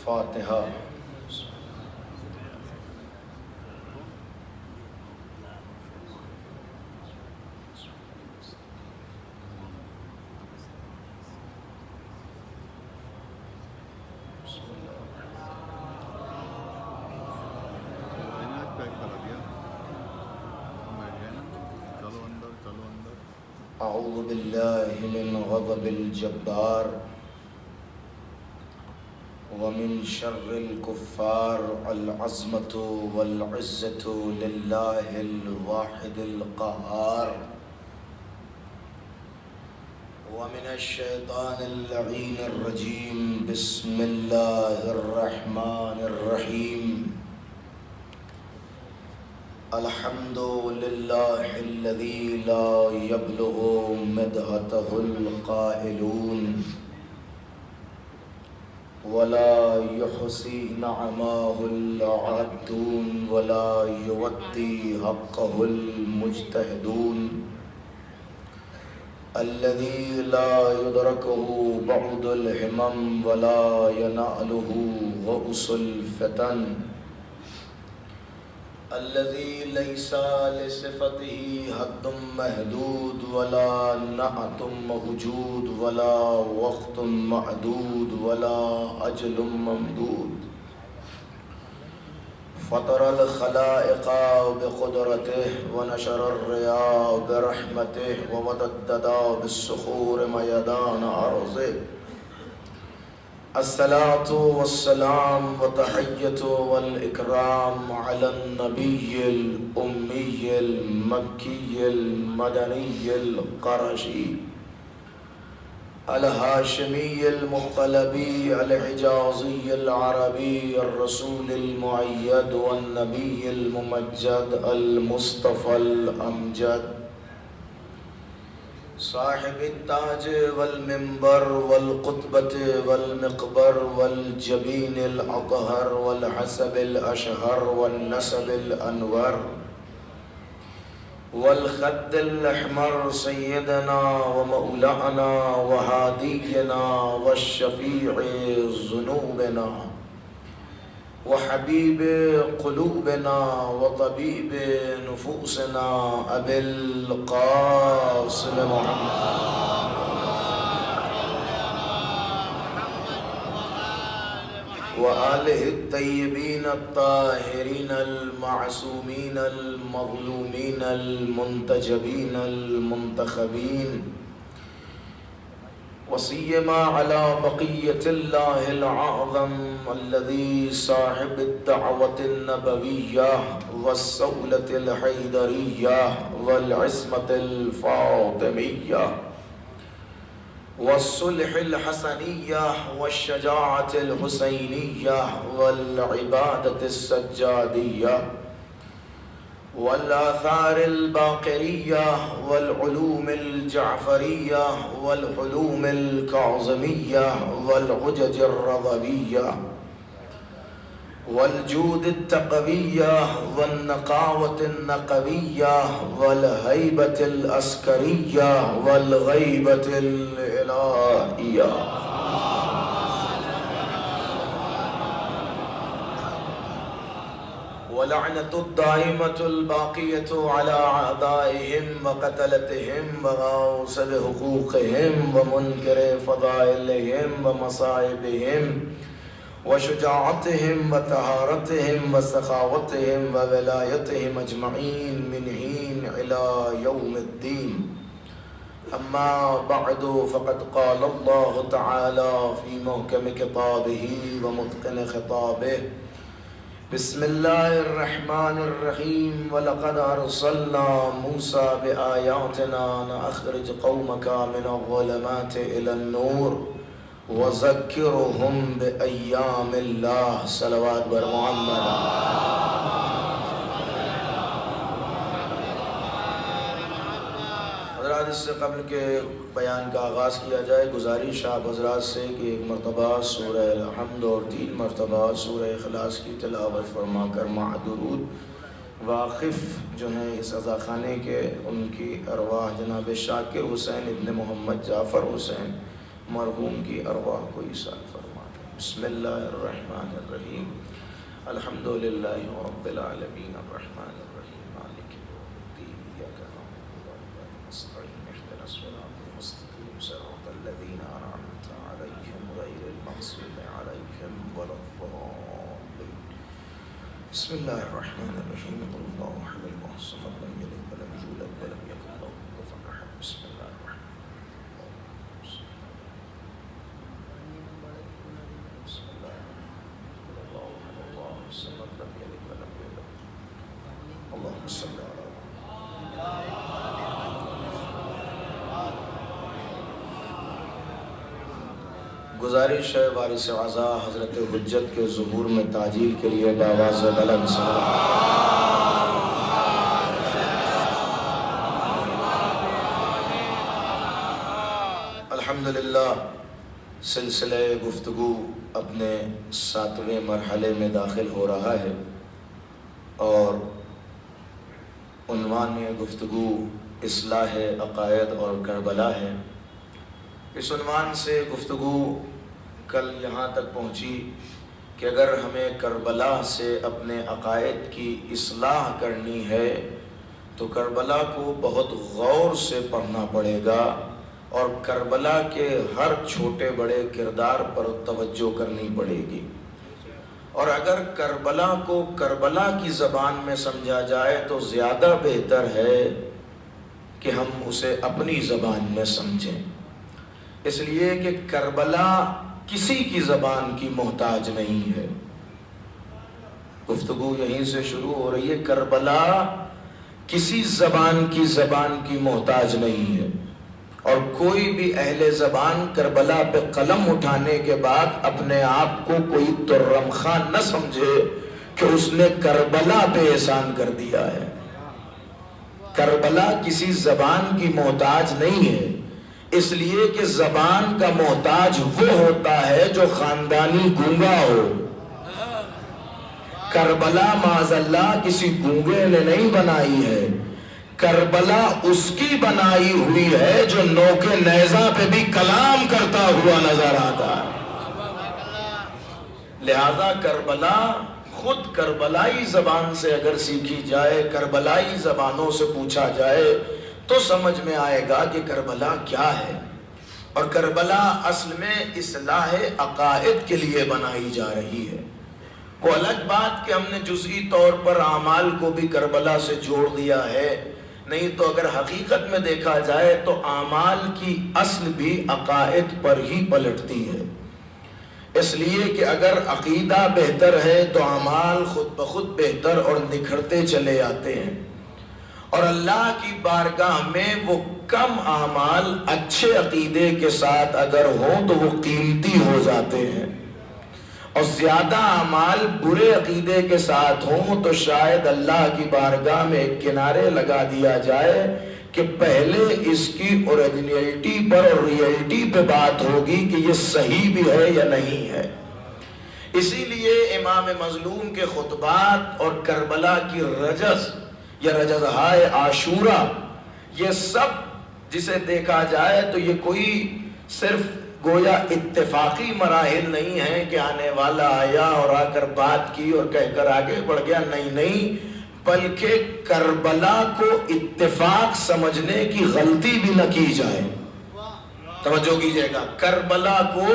فاتحہ۔ اعوذ باللہ من غضب الجبار ومن شر الكفار العظمة والعزة لله الواحد القهار ومن الشيطان اللعين الرجيم بسم الله الرحمن الرحيم الحمد لله الذي لا يبلغ مدحته القائلون ولا يحصي نعماه العادون ولا يودي حقه المجتهدون الذي لا يدركه بعد الهمم ولا يناله غؤس الفتن الذي ليس لصفته حد محدود ولا نعت موجود ولا وقت معدود ولا أجل ممدود فطر الخلائق بقدرته ونشر الرياح برحمته ومدد بالصخور ميدان أرضه الصلاة والسلام والتحية والإكرام على النبي الأمي المكي المدني القرشي الهاشمي المطلبي الحجازي العربي الرسول المؤيد والنبي الممجد المصطفى الأمجد صاحب التاج والمنبر والقطبة والمقبر والجبين الأطهر والحسب الأشهر والنسب الأنور والخد الأحمر سيدنا ومولانا وهادينا والشفيع ذنوبنا وحبيب قلوبنا وطبيب نفوسنا أبي القاسم محمد وآله الطيبين الطاهرين المعصومين المظلومين المنتجبين المنتخبين وسيما على بقية الله الأعظم الذي صاحب الدعوة النبوية والسولة الحيدرية والعصمة الفاطمية والصلح الحسنية والشجاعة الحسينية والعبادة السجادية والآثار الباقرية والعلوم الجعفرية والحلوم الكاظمية والعجج الرضوية والجود التقوية والنقاوة النقوية والهيبة العسكرية والغيبة الإلهية ولعنة الدائمة الباقية على أعدائهم وقتلتهم وغاصب حقوقهم ومنكر فضائلهم ومصائبهم وشجاعتهم وطهارتهم وسخاوتهم وولايتهم أجمعين من حين إلى يوم الدين أما بعد فقد قال الله تعالى في محكم كتابه ومتقن خطابه بسم الله الرحمن الرحيم ولقد أرسلنا موسى بآياتنا لأخرج قومك من الظلمات إلى النور وذكرهم بأيام الله صلوات بر محمد حضرات اس سے قبل کے بیان کا آغاز کیا جائے گزارش آپ حضرات سے کہ ایک مرتبہ سورہ الحمد اور 3 مرتبہ سورہ اخلاص کی تلاوت فرما کر مع درود واقف جو ہیں اس عزاخانے کے ان کی ارواح جناب شاکر حسین ابن محمد جعفر حسین مرحوم کی ارواح کو ایصال فرما دیں. بسم اللہ الرحمن الرحیم الحمد للہ رب العالمین الرحمن الرحیم مالک یوم الدین ایاک نعبد و ایاک نستعین اهدنا الصراط المستقیم صراط الذین انعمت علیہم غیر المغضوب علیہم ولا الضالین بسم اللہ الرحمن الرحیم قل اللہ احد اللہ الصمد لم یلد ولم یولد ولم یکن له کفوا احد بسم اللہ الرحمن اللهم صل على گزارش ہے وارث عزا حضرت حجت کے ظہور میں تعجیل کے لیے بآواز بلند الحمدللہ سلسلہ گفتگو اپنے 7ویں مرحلے میں داخل ہو رہا ہے اور عنوان گفتگو اصلاح عقائد اور کربلا ہے۔ اس عنوان سے گفتگو کل یہاں تک پہنچی کہ اگر ہمیں کربلا سے اپنے عقائد کی اصلاح کرنی ہے تو کربلا کو بہت غور سے پڑھنا پڑے گا اور کربلا کے ہر چھوٹے بڑے کردار پر توجہ کرنی پڑے گی، اور اگر کربلا کو کربلا کی زبان میں سمجھا جائے تو زیادہ بہتر ہے کہ ہم اسے اپنی زبان میں سمجھیں، اس لیے کہ کربلا کسی کی زبان کی محتاج نہیں ہے۔ گفتگو یہیں سے شروع ہو رہی ہے، کربلا کسی زبان کی محتاج نہیں ہے، اور کوئی بھی اہل زبان کربلا پہ قلم اٹھانے کے بعد اپنے آپ کو کوئی ترم خان نہ سمجھے کہ اس نے کربلا پہ احسان کر دیا ہے۔ کربلا کسی زبان کی محتاج نہیں ہے، اس لیے کہ زبان کا محتاج وہ ہوتا ہے جو خاندانی گونگا ہو۔ کربلا معاذ اللہ کسی گونگے نے نہیں بنائی ہے، کربلا اس کی بنائی ہوئی ہے جو نوک نیزہ پہ بھی کلام کرتا ہوا نظر آتا ہے۔ لہذا کربلا خود کربلائی زبان سے اگر سیکھی جائے، کربلائی زبانوں سے پوچھا جائے تو سمجھ میں آئے گا کہ کربلا کیا ہے، اور کربلا اصل میں اصلاح عقائد کے لیے بنائی جا رہی ہے۔ وہ الگ بات کہ ہم نے جزئی طور پر اعمال کو بھی کربلا سے جوڑ دیا ہے، نہیں تو اگر حقیقت میں دیکھا جائے تو اعمال کی اصل بھی عقائد پر ہی پلٹتی ہے، اس لیے کہ اگر عقیدہ بہتر ہے تو اعمال خود بخود بہتر اور نکھرتے چلے آتے ہیں، اور اللہ کی بارگاہ میں وہ کم اعمال اچھے عقیدے کے ساتھ اگر ہوں تو وہ قیمتی ہو جاتے ہیں، اور زیادہ اعمال برے عقیدے کے ساتھ ہوں تو شاید اللہ کی بارگاہ میں ایک کنارے لگا دیا جائے کہ پہلے اس کی اوریجنلٹی پر اور ریئلٹی پہ بات ہوگی کہ یہ صحیح بھی ہے یا نہیں ہے۔ اسی لیے امام مظلوم کے خطبات اور کربلا کی رجز یا رجزہائے عاشورہ، یہ سب جسے دیکھا جائے تو یہ کوئی صرف گویا اتفاقی مراحل نہیں ہیں کہ آنے والا آیا اور آ کر بات کی اور کہہ کر آگے بڑھ گیا، نہیں، بلکہ کربلا کو اتفاق سمجھنے کی غلطی بھی نہ کی جائے۔ توجہ کیجئے گا، کربلا کو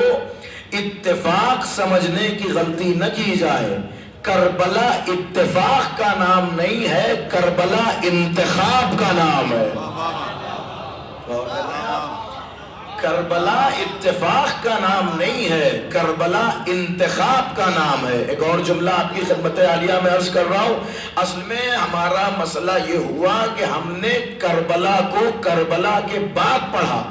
اتفاق سمجھنے کی غلطی نہ کی جائے۔ کربلا اتفاق کا نام نہیں ہے، کربلا انتخاب کا نام ہے۔ کربلا اتفاق کا نام نہیں ہے، کربلا انتخاب کا نام ہے۔ ایک اور جملہ آپ کی خدمت عالیہ میں عرض کر رہا ہوں، اصل میں ہمارا مسئلہ یہ ہوا کہ ہم نے کربلا کو کربلا کے بعد پڑھا،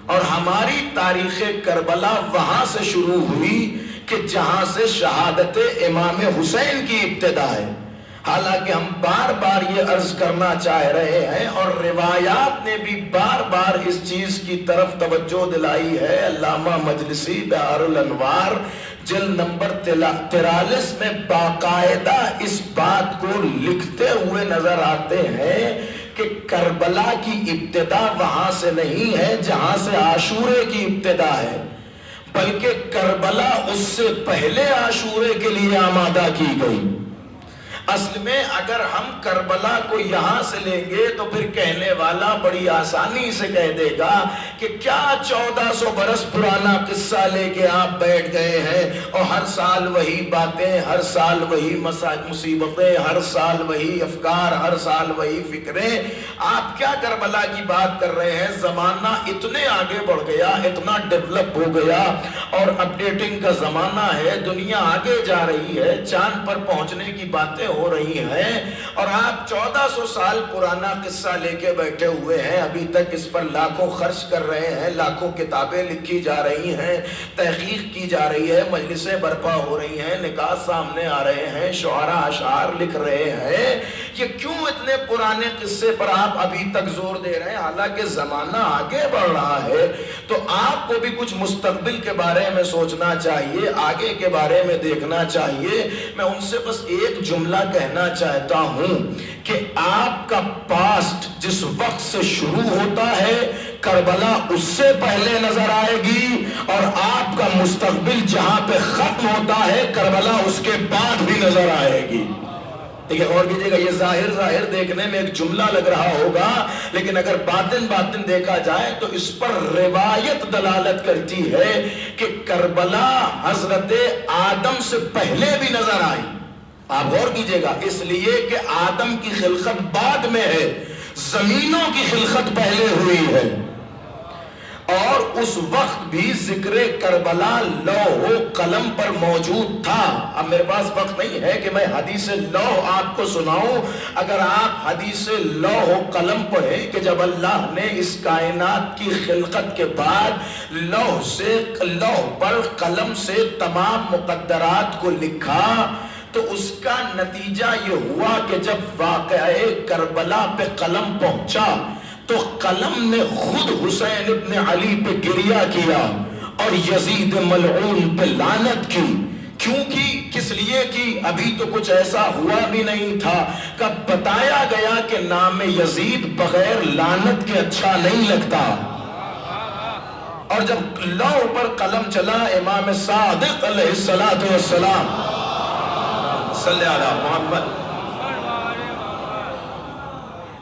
اور ہماری تاریخ کربلا وہاں سے شروع ہوئی کہ جہاں سے شہادت امام حسین کی ابتدا ہے۔ حالانکہ ہم بار بار یہ عرض کرنا چاہ رہے ہیں اور روایات نے بھی بار بار اس چیز کی طرف توجہ دلائی ہے۔ علامہ مجلسی بہار الانوار جلد نمبر 43 میں باقاعدہ اس بات کو لکھتے ہوئے نظر آتے ہیں کہ کربلا کی ابتدا وہاں سے نہیں ہے جہاں سے عاشورے کی ابتدا ہے، بلکہ کربلا اس سے پہلے عاشورے کے لیے آمادہ کی گئی۔ اصل میں اگر ہم کربلا کو یہاں سے لیں گے تو پھر کہنے والا بڑی آسانی سے کہہ دے گا کہ کیا 1400 برس پرانا قصہ لے کے آپ بیٹھ گئے ہیں اور ہر سال وہی باتیں، ہر سال وہی مصیبتیں، ہر سال وہی افکار، ہر سال وہی فکریں، آپ کیا کربلا کی بات کر رہے ہیں؟ زمانہ اتنے آگے بڑھ گیا، اتنا ڈیولپ ہو گیا اور اپڈیٹنگ کا زمانہ ہے، دنیا آگے جا رہی ہے، چاند پر پہنچنے کی باتیں ہو رہی ہیں اور آپ 1400 سال پرانا قصہ لے کے بیٹھے ہوئے ہیں، ابھی تک اس پر لاکھوں خرچ کر رہے ہیں، لاکھوں کتابیں لکھی جا رہی ہیں، تحقیق کی جا رہی ہے، مجلسیں برپا ہو رہی ہیں، نکاح سامنے آ رہے ہیں، شعراء اشعار لکھ رہے ہیں، یہ کیوں اتنے پرانے قصے پر آپ ابھی تک زور دے رہے ہیں؟ حالانکہ زمانہ آگے بڑھ رہا ہے تو آپ کو بھی کچھ مستقبل کے بارے میں سوچنا چاہیے، آگے کے بارے میں دیکھنا چاہیے۔ میں ان سے بس ایک جملہ کہنا چاہتا ہوں کہ آپ کا پاسٹ جس وقت سے شروع ہوتا ہے کربلا اس سے پہلے نظر آئے گی، اور آپ کا مستقبل جہاں پہ ختم ہوتا ہے کربلا اس کے بعد بھی نظر آئے گی۔ دیکھیں غور کیجئے گا، یہ ظاہر دیکھنے میں ایک جملہ لگ رہا ہوگا، لیکن اگر باطن دیکھا جائے تو اس پر روایت دلالت کرتی ہے کہ کربلا حضرت آدم سے پہلے بھی نظر آئی۔ آپ غور کیجئے گا، اس لیے کہ آدم کی خلقت بعد میں ہے، زمینوں کی خلقت پہلے ہوئی ہے، اور اس وقت بھی ذکر کربلا لوح و قلم پر موجود تھا۔ اب میرے پاس وقت نہیں ہے کہ میں حدیث لوح آپ کو سناؤں، اگر آپ حدیث لوح و قلم پڑھیں کہ جب اللہ نے اس کائنات کی خلقت کے بعد لوح پر قلم سے تمام مقدرات کو لکھا تو اس کا نتیجہ یہ ہوا کہ جب واقعہ کربلا پہ قلم پہنچا تو قلم نے خود حسین ابن علی پہ گریہ کیا اور یزید ملعون پہ لعنت کی۔ کیوں کی؟ کس لیے کی؟ ابھی تو کچھ ایسا ہوا بھی نہیں تھا، کب بتایا گیا کہ نام یزید بغیر لعنت کے اچھا نہیں لگتا۔ اور جب لوح پر قلم چلا، امام صادق علیہ السلام صلی علی محمد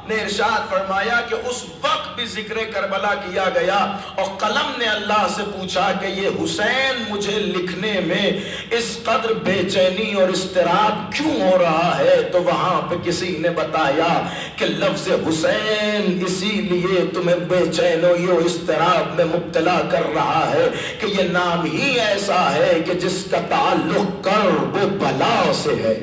نے ارشاد فرمایا کہ اس وقت بھی ذکر کربلا کیا گیا اور قلم نے اللہ سے پوچھا کہ یہ حسین مجھے لکھنے میں اس قدر بے چینی اور اضطراب کیوں ہو رہا ہے؟ تو وہاں پہ کسی نے بتایا کہ لفظ حسین اسی لیے تمہیں بے چینی و اضطراب میں مبتلا کر رہا ہے کہ یہ نام ہی ایسا ہے کہ جس کا تعلق کرب و بلا سے ہے۔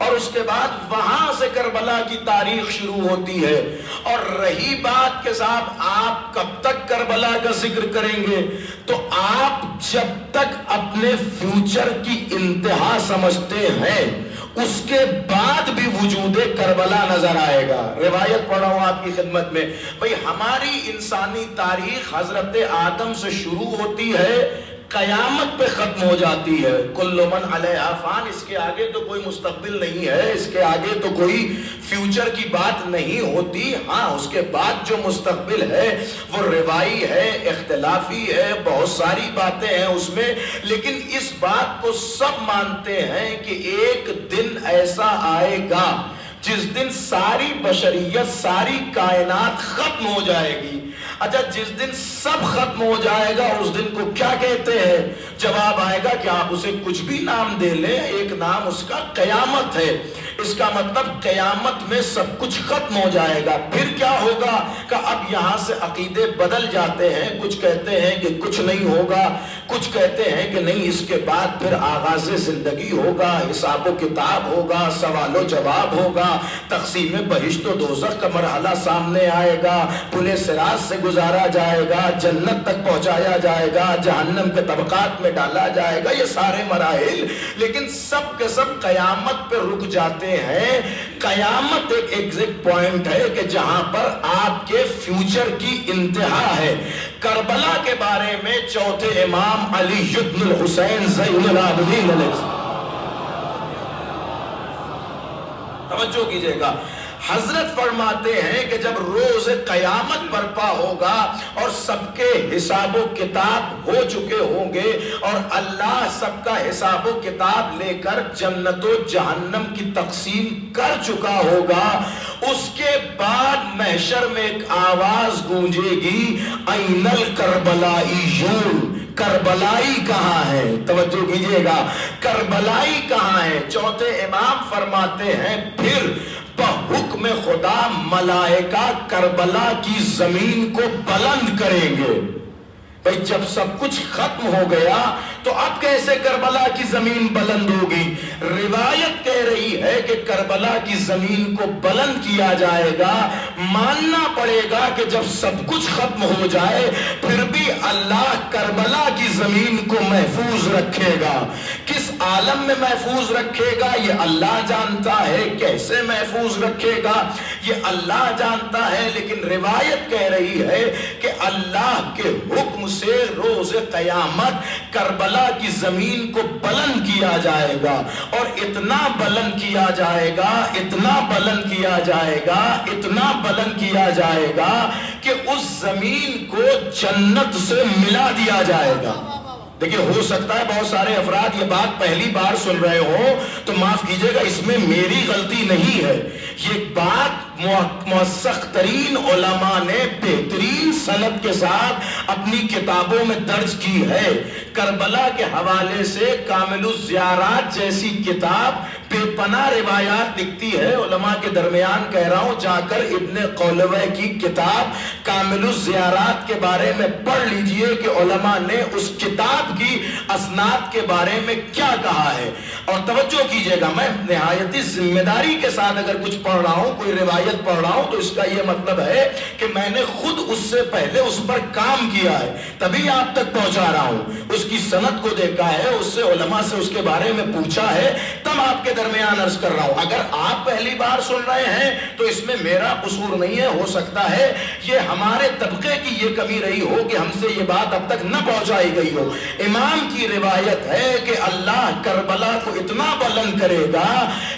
اور اس کے بعد وہاں سے کربلا کی تاریخ شروع ہوتی ہے۔ اور رہی بات کہ صاحب آپ کب تک کربلا کا ذکر کریں گے، تو آپ جب تک اپنے فیوچر کی انتہا سمجھتے ہیں اس کے بعد بھی وجود کربلا نظر آئے گا۔ روایت پڑھا ہوں آپ کی خدمت میں، بھئی ہماری انسانی تاریخ حضرت آدم سے شروع ہوتی ہے، قیامت پہ ختم ہو جاتی ہے۔ کل من علیہا فان، اس کے آگے تو کوئی مستقبل نہیں ہے، اس کے آگے تو کوئی فیوچر کی بات نہیں ہوتی۔ ہاں اس کے بعد جو مستقبل ہے وہ روائی ہے، اختلافی ہے، بہت ساری باتیں ہیں اس میں، لیکن اس بات کو سب مانتے ہیں کہ ایک دن ایسا آئے گا جس دن ساری بشریت، ساری کائنات ختم ہو جائے گی۔ اچھا، جس دن سب ختم ہو جائے گا اس دن کو کیا کہتے ہیں؟ جواب آئے گا کہ آپ اسے کچھ بھی نام دے لیں، ایک نام اس کا قیامت ہے۔ اس کا مطلب قیامت میں سب کچھ ختم ہو جائے گا۔ پھر کیا ہوگا کہ اب یہاں سے عقیدے بدل جاتے ہیں، کچھ کہتے ہیں کہ کچھ نہیں ہوگا، کچھ کہتے ہیں کہ نہیں، اس کے بعد پھر آغاز زندگی ہوگا، حساب و کتاب ہوگا، سوال و جواب ہوگا، تقسیم بہشت و دوزخ کا مرحلہ سامنے آئے گا، پل صراط سے گزارا جائے گا، جنت تک پہنچایا جائے گا، جہنم کے طبقات میں ڈالا جائے گا، یہ سارے مراحل، لیکن سب کے سب قیامت پہ رک جاتے ہیں۔ قیامت ایک ایگزیکٹ پوائنٹ ہے کہ جہاں پر آپ کے فیوچر کی انتہا ہے۔ کربلا کے بارے میں چوتھے امام علی بن الحسین زین العابدین علیہ السلام، توجہ کیجئے گا، حضرت فرماتے ہیں کہ جب روز قیامت برپا ہوگا اور سب کے حساب و کتاب ہو چکے ہوں گے اور اللہ سب کا حساب و کتاب لے کر جنت و جہنم کی تقسیم کر چکا ہوگا، اس کے بعد محشر میں ایک آواز گونجے گی، این الکربلائیون، کربلائی کہاں ہے؟ توجہ کیجئے گا، کربلائی کہاں ہے؟ چوتھے امام فرماتے ہیں پھر بحکم خدا ملائکہ کربلا کی زمین کو بلند کریں گے۔ بھئی جب سب کچھ ختم ہو گیا تو اب کیسے کربلا کی زمین بلند ہوگی؟ روایت کہہ رہی ہے کہ کربلا کی زمین کو بلند کیا جائے گا۔ ماننا پڑے گا کہ جب سب کچھ ختم ہو جائے پھر بھی اللہ کربلا کی زمین کو محفوظ رکھے گا۔ کس عالم میں محفوظ رکھے گا یہ اللہ جانتا ہے، کیسے محفوظ رکھے گا یہ اللہ جانتا ہے، لیکن روایت کہہ رہی ہے کہ اللہ کے حکم سے روز قیامت کربلا کی زمین کو بلند کیا جائے گا، اور اتنا بلند کیا جائے گا، اتنا بلند کیا جائے گا، اتنا بلند کیا جائے گا کہ اس زمین کو جنت سے ملا دیا جائے گا۔ دیکھیں ہو سکتا ہے بہت سارے افراد یہ بات پہلی بار سن رہے ہو تو معاف کیجئے گا، اس میں میری غلطی نہیں ہے، یہ بات موثق ترین علماء نے بہترین سند کے ساتھ اپنی کتابوں میں درج کی ہے۔ کربلا کے حوالے سے کامل الزیارات جیسی کتاب بے پناہ روایات لکھتی ہے، علماء کے درمیان کہہ رہا ہوں جا کر ابن قولوہ کی کتاب کامل الزیارات کے بارے میں پڑھ لیجئے کہ علماء نے اس کتاب کی اسناد کے بارے میں کیا کہا ہے۔ اور توجہ کیجئے گا، میں نہایتی ذمہ داری کے ساتھ اگر کچھ پڑھ رہا ہوں، کوئی روایت پڑھ رہا ہوں، تو اس کا یہ مطلب ہے کہ میں نے خود اس سے پہلے اس پر کام کیا ہے، تبھی آپ تک پہنچا رہا ہوں، اس کی سند کو دیکھا ہے، اس سے علماء سے اس کے بارے میں پوچھا ہے، تب آپ کے درمیان عرض کر رہا ہوں۔ اگر آپ پہلی بار سن رہے ہیں تو اس میں میرا قصور نہیں ہے، ہو سکتا ہے یہ ہمارے طبقے کی یہ کمی رہی ہو کہ ہم سے یہ بات اب تک نہ پہنچائی گئی ہو۔ امام کی روایت ہے کہ اللہ کربلا کو اتنا بلند کرے گا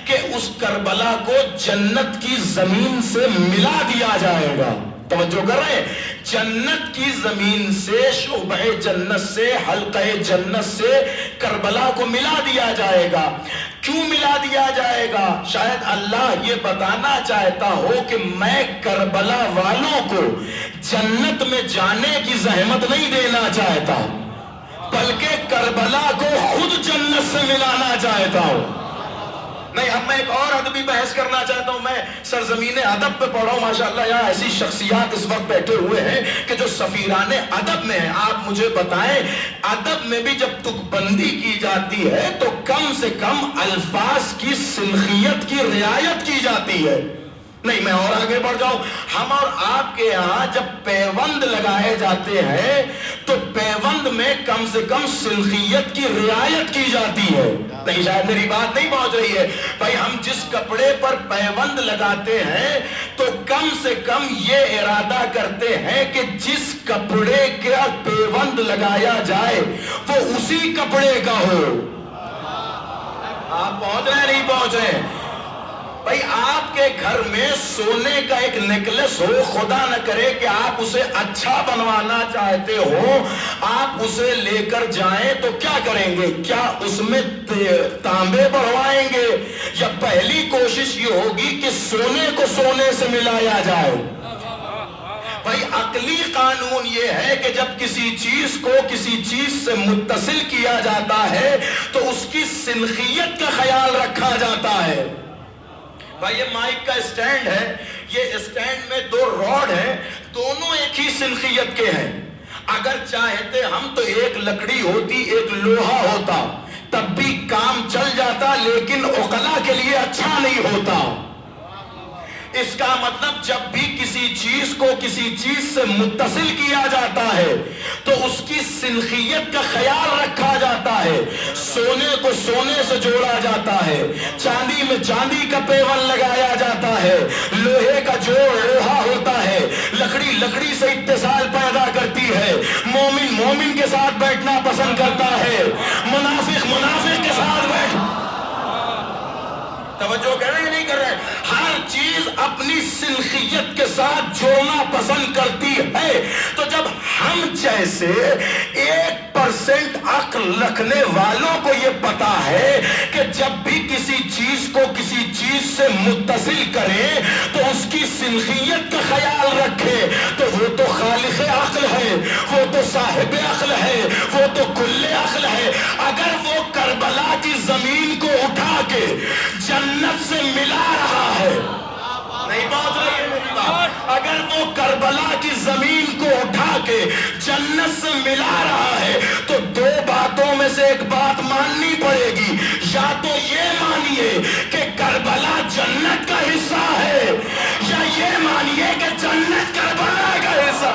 کہ اس کربلا کو جنت کی زمین سے ملا دیا جائے گا۔ توجہ کر رہے ہیں، جنت کی زمین سے، شعبہ جنت سے، حلقہ جنت سے کربلا کو ملا دیا جائے گا۔ کیوں ملا دیا جائے گا؟ شاید اللہ یہ بتانا چاہتا ہو کہ میں کربلا والوں کو جنت میں جانے کی زحمت نہیں دینا چاہتا، بلکہ کربلا کو خود جنت سے ملانا چاہتا ہوں۔ نہیں، اب میں ایک اور ادبی بحث کرنا چاہتا ہوں۔ میں سرزمین ادب پہ پڑھا ہوں، ماشاءاللہ یہاں ایسی شخصیات اس وقت بیٹھے ہوئے ہیں کہ جو سفیران ادب میں ہیں۔ آپ مجھے بتائیں، ادب میں بھی جب تک بندی کی جاتی ہے تو کم سے کم الفاظ کی سنخیت کی رعایت کی جاتی ہے۔ نہیں، میں اور آگے بڑھ جاؤں، ہم اور آپ کے یہاں جب پیوند لگائے جاتے ہیں تو پیوند میں کم سے کم سلخیت کی رعایت کی جاتی ہے۔ نہیں، شاید میری بات نہیں پہنچ رہی ہے بھائی، ہم جس کپڑے پر پیوند لگاتے ہیں تو کم سے کم یہ ارادہ کرتے ہیں کہ جس کپڑے کا پیوند لگایا جائے وہ اسی کپڑے کا ہو۔ آپ پہنچ رہے ہیں نہیں پہنچ رہے ہیں؟ بھائی آپ کے گھر میں سونے کا ایک نیکلس ہو، خدا نہ کرے کہ آپ اسے اچھا بنوانا چاہتے ہو، آپ اسے لے کر جائیں تو کیا کریں گے؟ کیا اس میں تانبے بڑھوائیں گے، یا پہلی کوشش یہ ہوگی کہ سونے کو سونے سے ملایا جائے؟ بھائی عقلی قانون یہ ہے کہ جب کسی چیز کو کسی چیز سے متصل کیا جاتا ہے تو اس کی سنخیت کا خیال رکھا جاتا ہے۔ بھائی یہ مائک کا اسٹینڈ ہے، یہ اسٹینڈ میں دو راڈ ہیں، دونوں ایک ہی سنخیت کے ہیں۔ اگر چاہتے ہم تو ایک لکڑی ہوتی، ایک لوہا ہوتا، تب بھی کام چل جاتا، لیکن عقلا کے لیے اچھا نہیں ہوتا۔ اس کا مطلب جب بھی کسی چیز کو کسی چیز سے متصل کیا جاتا ہے تو اس کی سنخیت کا خیال رکھا جاتا ہے۔ سونے کو سونے سے جوڑا جاتا ہے، چاندی میں چاندی کا پیوند لگایا جاتا ہے، لوہے کا جوڑ لوہا ہوتا ہے، لکڑی لکڑی سے اتصال پیدا کرتی ہے، مومن مومن کے ساتھ بیٹھنا پسند کرتا ہے، منافق منافق کے ساتھ بیٹھ توجہ کر رہے ہیں نہیں کر رہے ہیں؟ ہر چیز اپنی سنخیت کے ساتھ جوڑنا پسند کرتی ہے. تو جب ہم جیسے 1% عقل رکھنے والوں کو یہ پتا ہے کہ جب بھی کسی چیز کو کسی چیز سے متصل کریں تو اس کی سنخیت کا خیال رکھے، تو وہ تو خالق عقل ہے، وہ تو صاحب عقل ہے، وہ تو کل عقل ہے. اگر وہ کربلا کی زمین کو اٹھا کے جنت سے ملا رہا ہے، نہیں بات رہی ہے میری بات، اگر وہ کربلا کی زمین کو اٹھا کے جنت سے ملا رہا ہے تو دو باتوں میں سے ایک بات ماننی پڑے گی. یا تو یہ مانیے کہ کربلا جنت کا حصہ ہے، یا یہ مانیے کہ جنت کربلا کا حصہ.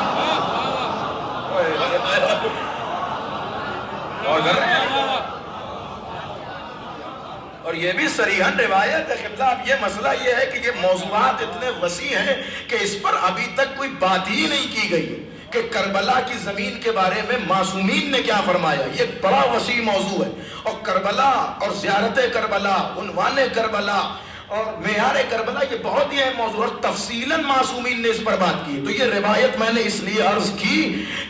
اور یہ بھی صریحاً روایت ہے قبلہ. اب یہ مسئلہ یہ ہے کہ یہ موضوعات اتنے وسیع ہیں کہ اس پر ابھی تک کوئی بات ہی نہیں کی گئی ہے کہ کربلا کی زمین کے بارے میں معصومین نے کیا فرمایا. یہ بڑا وسیع موضوع ہے، اور کربلا اور زیارت کربلا، عنوان کربلا اور معیار کربلا یہ بہت ہی اہم موضوع، اور تفصیلاً معصومین نے اس پر بات کی. تو یہ روایت میں نے اس لیے عرض کی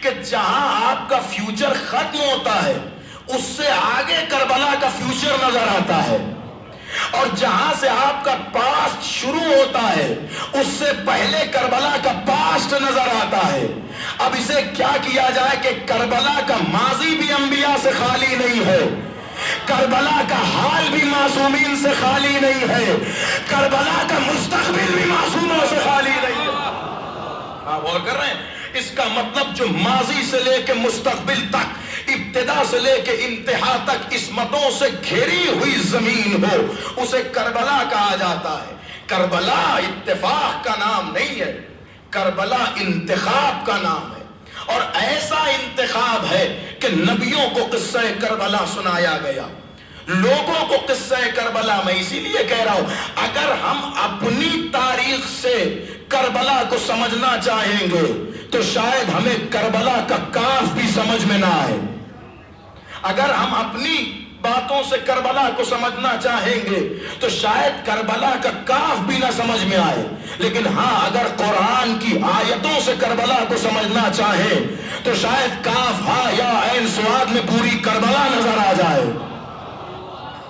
کہ جہاں آپ کا فیوچر ختم ہوتا ہے اس سے آگے کربلا کا فیوچر نظر آتا ہے، اور جہاں سے آپ کا پاسٹ شروع ہوتا ہے اس سے پہلے کربلا کا پاسٹ نظر آتا ہے. اب اسے کیا کیا جائے کہ کربلا کا ماضی بھی انبیاء سے خالی نہیں ہے، کربلا کا حال بھی معصومین سے خالی نہیں ہے، کربلا کا مستقبل بھی معصوموں سے خالی نہیں ہے. آپ غور کر رہے ہیں؟ اس کا مطلب جو ماضی سے لے کے مستقبل تک، ابتدا سے لے کے انتہا تک عصمتوں سے گھری ہوئی زمین ہو اسے کربلا کہا جاتا ہے. کربلا اتفاق کا نام نہیں ہے، کربلا انتخاب کا نام ہے، اور ایسا انتخاب ہے کہ نبیوں کو قصہ کربلا سنایا گیا، لوگوں کو قصہ کربلا. میں اسی لیے کہہ رہا ہوں اگر ہم اپنی تاریخ سے کربلا کو سمجھنا چاہیں گے تو شاید ہمیں کربلا کا کاف بھی سمجھ میں نہ آئے. اگر ہم اپنی باتوں سے کربلا کو سمجھنا چاہیں گے تو شاید کربلا کا کاف بھی نہ سمجھ میں آئے. لیکن ہاں اگر قرآن کی آیتوں سے کربلا کو سمجھنا چاہیں تو شاید کاف ہا یا عین صاد میں پوری کربلا نظر آ جائے.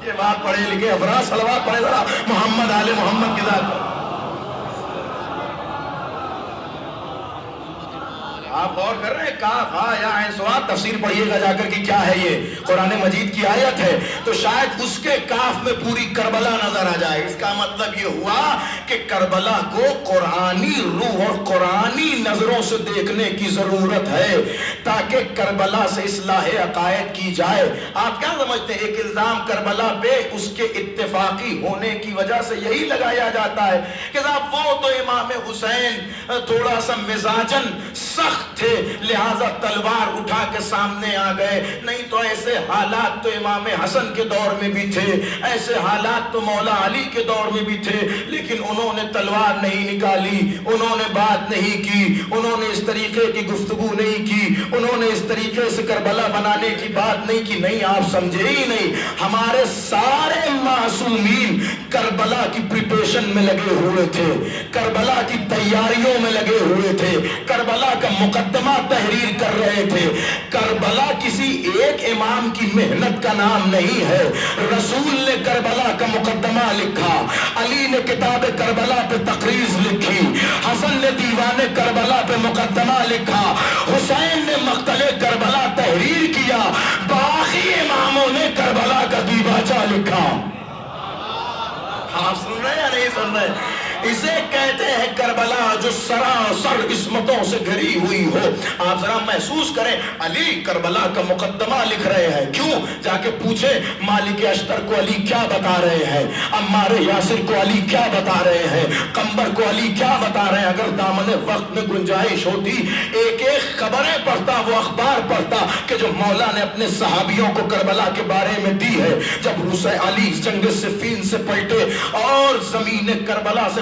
یہ بات پڑھے لکھے افراد صلوات پڑھے ذرا محمد آل محمد کی ذات پر. آپ غور کر رہے ہیں کاف ہا یا عین صاد، تفسیر پڑھیے گا جا کر کہ کیا ہے یہ قرآن مجید کی آیت ہے تو شاید اس کے کاف میں پوری کربلا نظر آ جائے. اس کا مطلب یہ ہوا کہ کربلا کو قرآنی روح اور قرآنی نظروں سے دیکھنے کی ضرورت ہے تاکہ کربلا سے اصلاح عقائد کی جائے. آپ کیا سمجھتے ہیں ایک الزام کربلا پہ اس کے اتفاقی ہونے کی وجہ سے یہی لگایا جاتا ہے کہ صاحب وہ تو امام حسین تھوڑا سا مزاجن سخت تھے لہذا تلوار اٹھا کے سامنے آ گئے. نہیں تو ایسے حالات تو امام حسن کے دور میں بھی تھے، ایسے حالات تو مولا علی کے دور میں بھی تھے، لیکن انہوں نے تلوار نہیں نکالی، انہوں نے بات نہیں کی، انہوں نے اس طریقے کی گفتگو نہیں کی، انہوں نے اس طریقے سے کربلا بنانے کی بات نہیں کی. نہیں آپ سمجھے ہی نہیں. ہمارے سارے معصومین کربلا کی پریپریشن میں لگے ہوئے تھے، کربلا کی تیاریوں میں لگے ہوئے تھے، کربلا کا مقدمہ تحریر کر رہے تھے. کربلا کسی ایک امام کی محنت کا نام نہیں ہے. رسول نے کربلا کا مقدمہ لکھا، علی نے کتاب کربلا پہ تقریض لکھی، حسن نے دیوان کربلا پہ مقدمہ لکھا، حسین نے مقتل کربلا تحریر کیا، باقی اماموں نے کربلا کا دیباچہ لکھا. آپ سن رہے ہیں یا نہیں سن رہے؟ اسے کہتے ہیں کربلا جو سراسر عصمتوں سے گھری ہوئی ہو. آپ ذرا محسوس کریں علی کربلا کا مقدمہ لکھ رہے ہیں. کیوں؟ جا کے پوچھے مالک اشتر کو علی کیا بتا رہے ہیں، عمار یاسر کو علی کیا بتا رہے ہیں، قمبر کو علی کیا بتا رہے ہیں. اگر دامن وقت میں گنجائش ہوتی ایک ایک خبریں پڑھتا، وہ اخبار پڑھتا کہ جو مولا نے اپنے صحابیوں کو کربلا کے بارے میں دی ہے. جب حسین علی جنگ صفین سے پلٹے اور زمین کربلا سے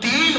3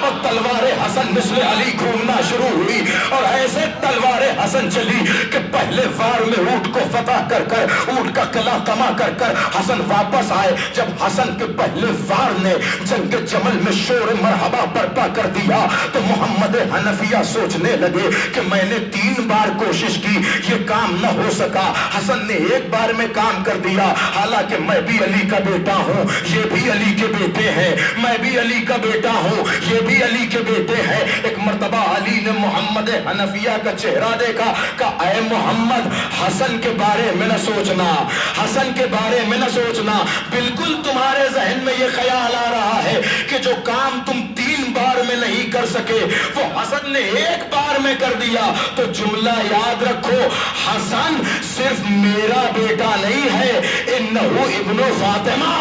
اور تلوار حسن مثل علی گھومنا شروع ہوئی اور ایسے تلوار حسن چلی کہ پہلے وار میں اونٹ کو فتح کر کر اونٹ کا قلعہ کما کر کر حسن واپس آئے. جب حسن کے پہلے وار نے جنگ جمل میں شور مرحبا برپا کر دیا تو محمد حنفیہ سوچنے لگے کہ میں نے 3 بار کوشش کی, یہ کام نہ ہو سکا. حسن نے ایک بار میں کام کر دیا, حالانکہ میں بھی علی کا بیٹا ہوں, یہ بھی علی کے بیٹے ہیں, میں بھی علی کا بیٹا ہوں, یہ بھی علی کے بیٹے ہیں. ایک مرتبہ علی نے محمد حنفیہ کا چہرہ دیکھا, کہا اے محمد حسن کے بارے میں نہ سوچنا, حسن کے بارے میں نہ سوچنا. بالکل تمہارے ذہن میں یہ خیال آ رہا ہے کہ جو کام تم 3 بار میں نہیں کر سکے وہ حسن نے 1 بار میں کر دیا. تو جملہ یاد رکھو, حسن صرف میرا بیٹا نہیں ہے, انہو ابن فاطمہ,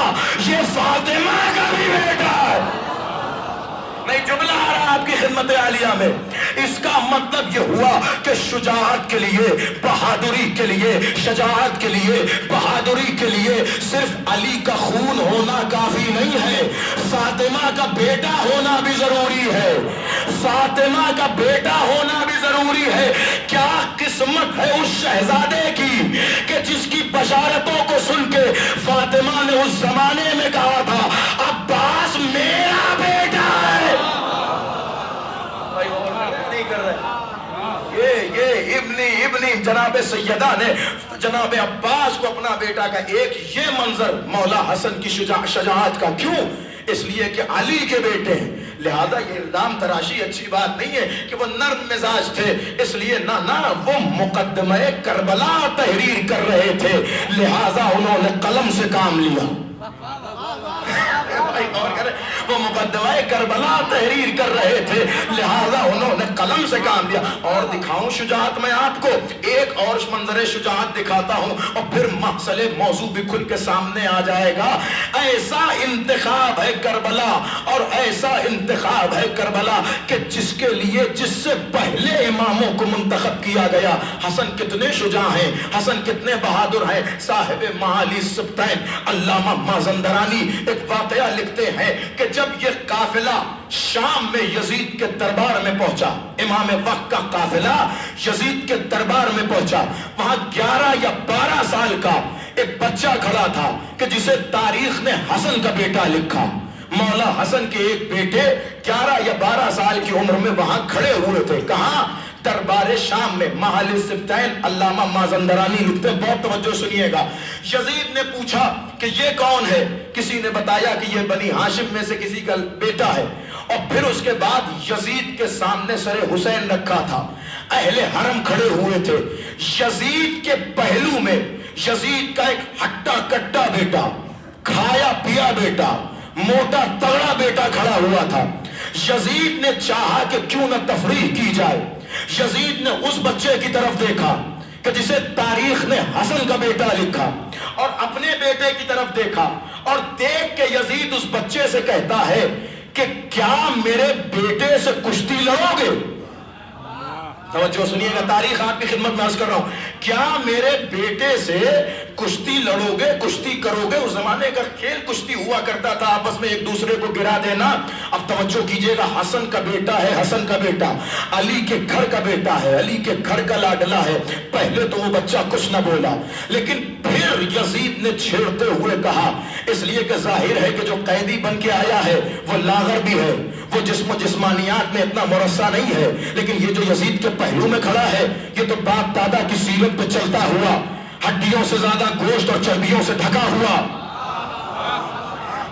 یہ فاطمہ کا بھی بیٹا ہے. نہیں, جملہ آ رہا آپ کی خدمت عالیہ میں. اس کا مطلب یہ ہوا کہ شجاعت کے لیے, بہادری کے لیے, شجاعت کے لیے, بہادری کے لیے صرف علی کا خون ہونا کافی نہیں ہے, فاطمہ کا بیٹا ہونا بھی ضروری ہے, فاطمہ کا بیٹا ہونا بھی ضروری ہے. کیا قسمت ہے اس شہزادے کی کہ جس کی بشارتوں کو سن کے فاطمہ نے اس زمانے میں کہا تھا عباس میرا بیٹا ہے. یہ ابنی جناب سیدہ نے جناب عباس کو اپنا بیٹا کا, ایک یہ منظر مولا حسن کی شجاعت کا. کیوں؟ اس لیے کہ علی کے بیٹے ہیں, لہذا یہ الزام تراشی اچھی بات نہیں ہے کہ وہ نرم مزاج تھے, اس لیے نہ وہ مقدمہ کربلا تحریر کر رہے تھے, لہذا انہوں نے قلم سے کام لیا. وہ مقدمہ کربلا تحریر کر رہے تھے, لہذا انہوں نے قلم سے کام لیا. اور دکھاؤں شجاعت میں آپ کو, ایک اور منظر شجاعت دکھاتا ہوں اور پھر مسئلے موضوع بھی کھل کے سامنے آ جائے گا. ایسا انتخاب ہے کربلا, اور ایسا انتخاب ہے کربلا کہ جس کے لیے جس سے پہلے اماموں کو منتخب کیا گیا. حسن کتنے شجاع ہیں, حسن کتنے بہادر ہیں. صاحب معالی سبتین علامہ مازندرانی ایک واقعہ لکھتے ہیں کہ جب یہ قافلہ شام میں یزید کے دربار میں پہنچا, امام وقت کا قافلہ یزید کے دربار میں پہنچا, وہاں 11 یا 12 سال کا ایک بچہ کھڑا تھا کہ جسے تاریخ نے حسن کا بیٹا لکھا. مولا حسن کے ایک بیٹے 11 یا 12 سال کی عمر میں وہاں کھڑے ہوئے تھے. کہاں؟ دربار شام میں. محل سبتین علامہ مازندرانی لکھتے ہیں, بہت توجہ سنیے گا. یزید نے پوچھا کہ یہ کون ہے, کسی نے بتایا کہ یہ بنی ہاشم میں سے کسی کا بیٹا ہے. اور پھر اس کے بعد یزید کے سامنے سر حسین رکھا تھا, اہل حرم کھڑے ہوئے تھے. یزید کے پہلو میں یزید کا ایک ہٹا کٹا بیٹا, کھایا پیا بیٹا, موٹا تگڑا بیٹا کھڑا ہوا تھا. یزید نے چاہا کہ کیوں نہ تفریح کی جائے. یزید نے اس بچے کی طرف دیکھا کہ جسے تاریخ نے حسن کا بیٹا لکھا, اور اپنے بیٹے کی طرف دیکھا, اور دیکھ کے یزید اس بچے سے کہتا ہے کہ کیا میرے بیٹے سے کشتی لڑو گے؟ توجہ سنیے گا, تاریخ آپ کی خدمت میں عرض کر رہا ہوں. کیا میرے بیٹے سے کشتی لڑو گے, کشتی کرو گے؟ اس زمانے کا کھیل کشتی ہوا کرتا تھا, آپس میں ایک دوسرے کو گرا دینا. اب توجہ کیجئے گا, حسن کا بیٹا ہے, حسن کا بیٹا علی کے گھر کا بیٹا ہے, علی کے گھر کا لاڈلا ہے. پہلے تو وہ بچہ کچھ نہ بولا, لیکن پھر یزید نے چھیڑتے ہوئے کہا, اس لیے کہ ظاہر ہے کہ جو قیدی بن کے آیا ہے وہ لاغر بھی ہے, وہ جسم و جسمانیات میں اتنا مرصع نہیں ہے, لیکن یہ جو یزید کے پہلو میں کھڑا ہے یہ تو باپ دادا کی سیرت پہ چلتا ہوا, ہڈیوں سے زیادہ گوشت اور چربیوں سے ڈھکا ہوا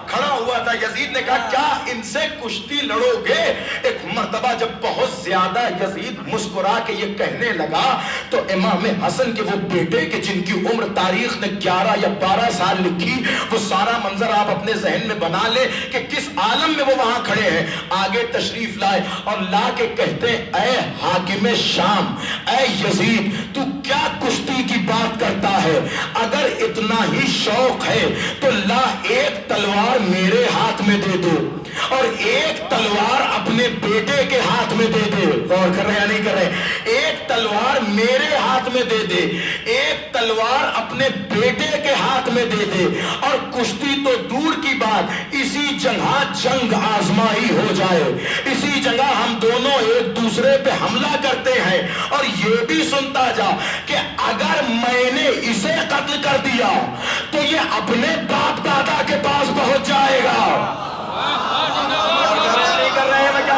کھڑا ہوا تھا. یزید نے کہا کیا ان سے کشتی لڑو گے؟ ایک مرتبہ جب بہت زیادہ یزید مسکرا کے یہ کہنے لگا تو امام حسن کے وہ بیٹے کہ جن کی عمر تاریخ نے 11 یا 12 سال لکھی, وہ سارا منظر آپ اپنے ذہن میں بنا لے کہ کس عالم میں وہ وہاں کھڑے ہیں. آگے تشریف لائے اور لا کے کہتے ہیں اے حاکم شام, اے یزید, تو کیا کشتی کی بات کرتا ہے؟ اگر اتنا ہی شوق ہے تو لا ایک تلوار میرے ہاتھ میں دے دو اور ایک تلوار اپنے بیٹے کے ہاتھ میں دے دے. غور کر رہے ہیں یا نہیں کر رہے؟ ایک تلوار میرے ہاتھ میں دے دے، ایک تلوار اپنے بیٹے کے ہاتھ میں دے دے، اور کشتی تو دور کی بات، اسی جگہ جنگ آزمائی ہو جائے، اسی جگہ ہم دونوں ایک دوسرے پہ حملہ کرتے ہیں، اور یہ بھی سنتا جا کہ اگر میں نے اسے قتل کر دیا تو یہ اپنے باپ دادا کے پاس پہنچ جائے گا۔ نہیں کر رہے ہیں میں کیا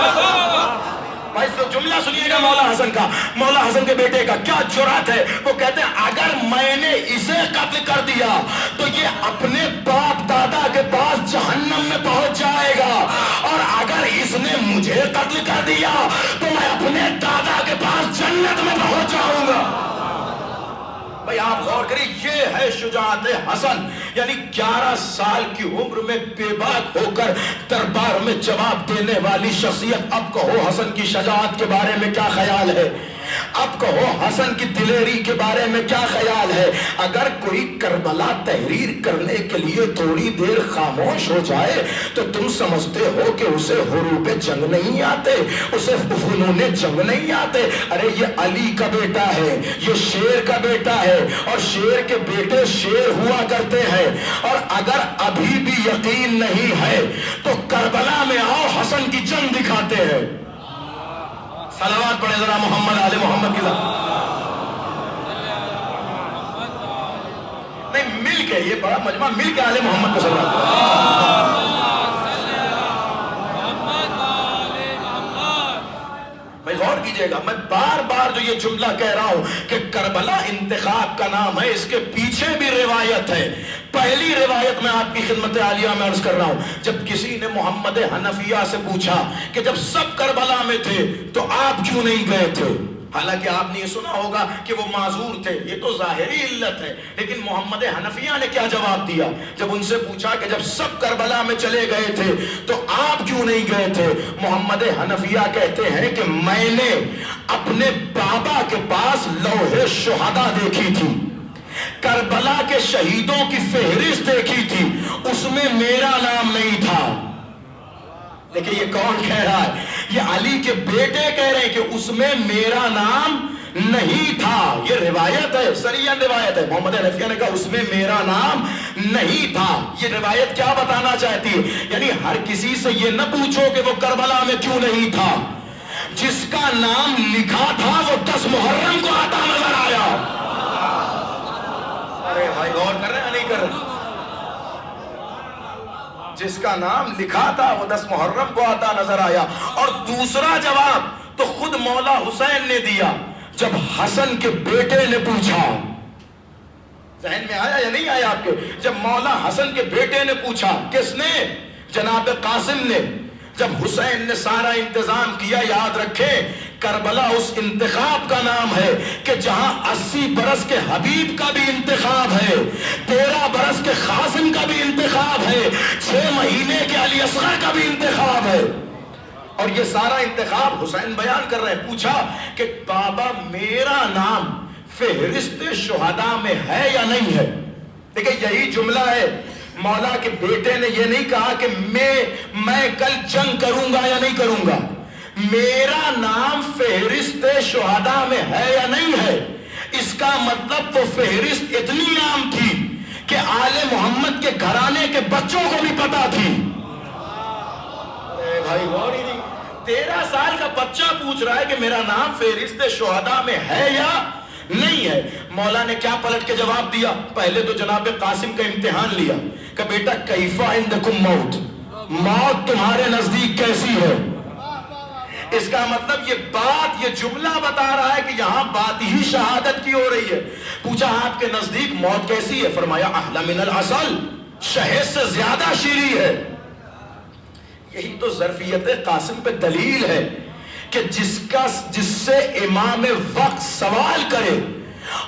بھائی، تو جملہ سنیے گا مولا حسن کا، مولا حسن کے بیٹے کا کیا جرات ہے، وہ کہتے ہیں اگر میں نے اسے قتل کر دیا تو یہ اپنے باپ دادا کے پاس جہنم میں پہنچ جائے گا، اور اگر اس نے مجھے قتل کر دیا تو میں اپنے دادا کے پاس جنت میں پہنچ جاؤں گا۔ بھائی آپ غور کریں، یہ ہے شجاعت حسن، یعنی 11 سال کی عمر میں بے باک ہو کر دربار میں جواب دینے والی شخصیت۔ اب کہو حسن کی شجاعت کے بارے میں کیا خیال ہے، اب کہو حسن کی دلیری کے بارے میں کیا خیال ہے۔ اگر کوئی کربلا تحریر کرنے کے لیے تھوڑی دیر خاموش ہو جائے تو تم سمجھتے ہو کہ اسے حروب جنگ نہیں آتے، اسے فنون جنگ نہیں آتے۔ ارے یہ علی کا بیٹا ہے، یہ شیر کا بیٹا ہے، اور شیر کے بیٹے شیر ہوا کرتے ہیں۔ اور اگر ابھی بھی یقین نہیں ہے تو کربلا میں آؤ، حسن کی جنگ دکھاتے ہیں۔ صلوات پڑھے ذرا محمد آل محمد کی ذات۔ نہیں، مل کے، یہ بڑا مجمع مل کے آل محمد کو صلوات پڑھے۔ بھائی غور کیجئے گا، میں بار بار جو یہ جملہ کہہ رہا ہوں کہ کربلا انتخاب کا نام ہے، اس کے پیچھے بھی روایت ہے۔ پہلی روایت میں آپ کی خدمت عالیہ میں عرض کر رہا ہوں، جب کسی نے محمد حنفیہ سے پوچھا کہ جب سب کربلا میں تھے تو آپ کیوں نہیں گئے تھے، حالانکہ آپ نے یہ سنا ہوگا کہ وہ معذور تھے، یہ تو ظاہری علت ہے، لیکن محمد حنفیہ نے کیا جواب دیا جب ان سے پوچھا کہ جب سب کربلا میں چلے گئے تھے تو آپ کیوں نہیں گئے تھے؟ محمد حنفیہ کہتے ہیں کہ میں نے اپنے بابا کے پاس لوح شہداء دیکھی تھی، کربلا کے شہیدوں کی فہرست دیکھی تھی، اس میں میرا نام نہیں تھا۔ لیکن یہ کون کہہ رہا ہے؟ یہ علی کے بیٹے کہہ رہے ہیں کہ اس میں میرا نام نہیں تھا۔ یہ روایت ہے، صریح روایت ہے۔ محمد حنفیہ نے کہا اس میں میرا نام نہیں تھا۔ یہ روایت کیا بتانا چاہتی ہے؟ یعنی ہر کسی سے یہ نہ پوچھو کہ وہ کربلا میں کیوں نہیں تھا، جس کا نام لکھا تھا وہ 10 محرم کو آتا نظر آیا۔ ارے بھائی غور کر رہے ہیں نہیں کر رہے؟ جس کا نام لکھا تھا وہ 10 محرم کو آتا نظر آیا۔ اور دوسرا جواب تو خود مولا حسین نے دیا جب حسن کے بیٹے نے پوچھا۔ ذہن میں آیا یا نہیں آیا آپ کے؟ جب مولا حسن کے بیٹے نے پوچھا، کس نے؟ جناب قاسم نے۔ جب حسین نے سارا انتظام کیا، یاد رکھیں کربلا اس انتخاب کا نام ہے کہ جہاں 80 برس کے حبیب کا بھی انتخاب ہے، 13 برس کے قاسم کا بھی انتخاب ہے، 6 مہینے کے علی اصغر کا بھی انتخاب ہے، اور یہ سارا انتخاب حسین بیان کر رہے ہیں۔ پوچھا کہ بابا میرا نام فہرست شہداء میں ہے یا نہیں ہے؟ دیکھیں یہی جملہ ہے، مولا کے بیٹے نے یہ نہیں کہا کہ میں کل جنگ کروں گا یا نہیں کروں گا، میرا نام فہرست شہداء میں ہے یا نہیں ہے۔ اس کا مطلب وہ فہرست اتنی عام تھی کہ آل محمد کے گھرانے کے بچوں کو بھی پتا تھی۔ بھائی غور ہی نہیں، 13 سال کا بچہ پوچھ رہا ہے کہ میرا نام فہرست شہداء میں ہے یا نہیں ہے۔ مولا نے کیا پلٹ کے جواب دیا؟ پہلے تو جناب قاسم کا امتحان لیا کہ بیٹا کیفا عندکم موت، موت تمہارے نزدیک کیسی ہے؟ اس کا مطلب یہ جملہ بتا رہا ہے کہ یہاں بات ہی شہادت کی ہو رہی ہے۔ پوچھا آپ کے نزدیک موت کیسی ہے؟ فرمایا احلی من العسل، شہد سے زیادہ شیریں ہے۔ یہی تو ظرفیت قاسم پہ دلیل ہے کہ جس سے امام وقت سوال کرے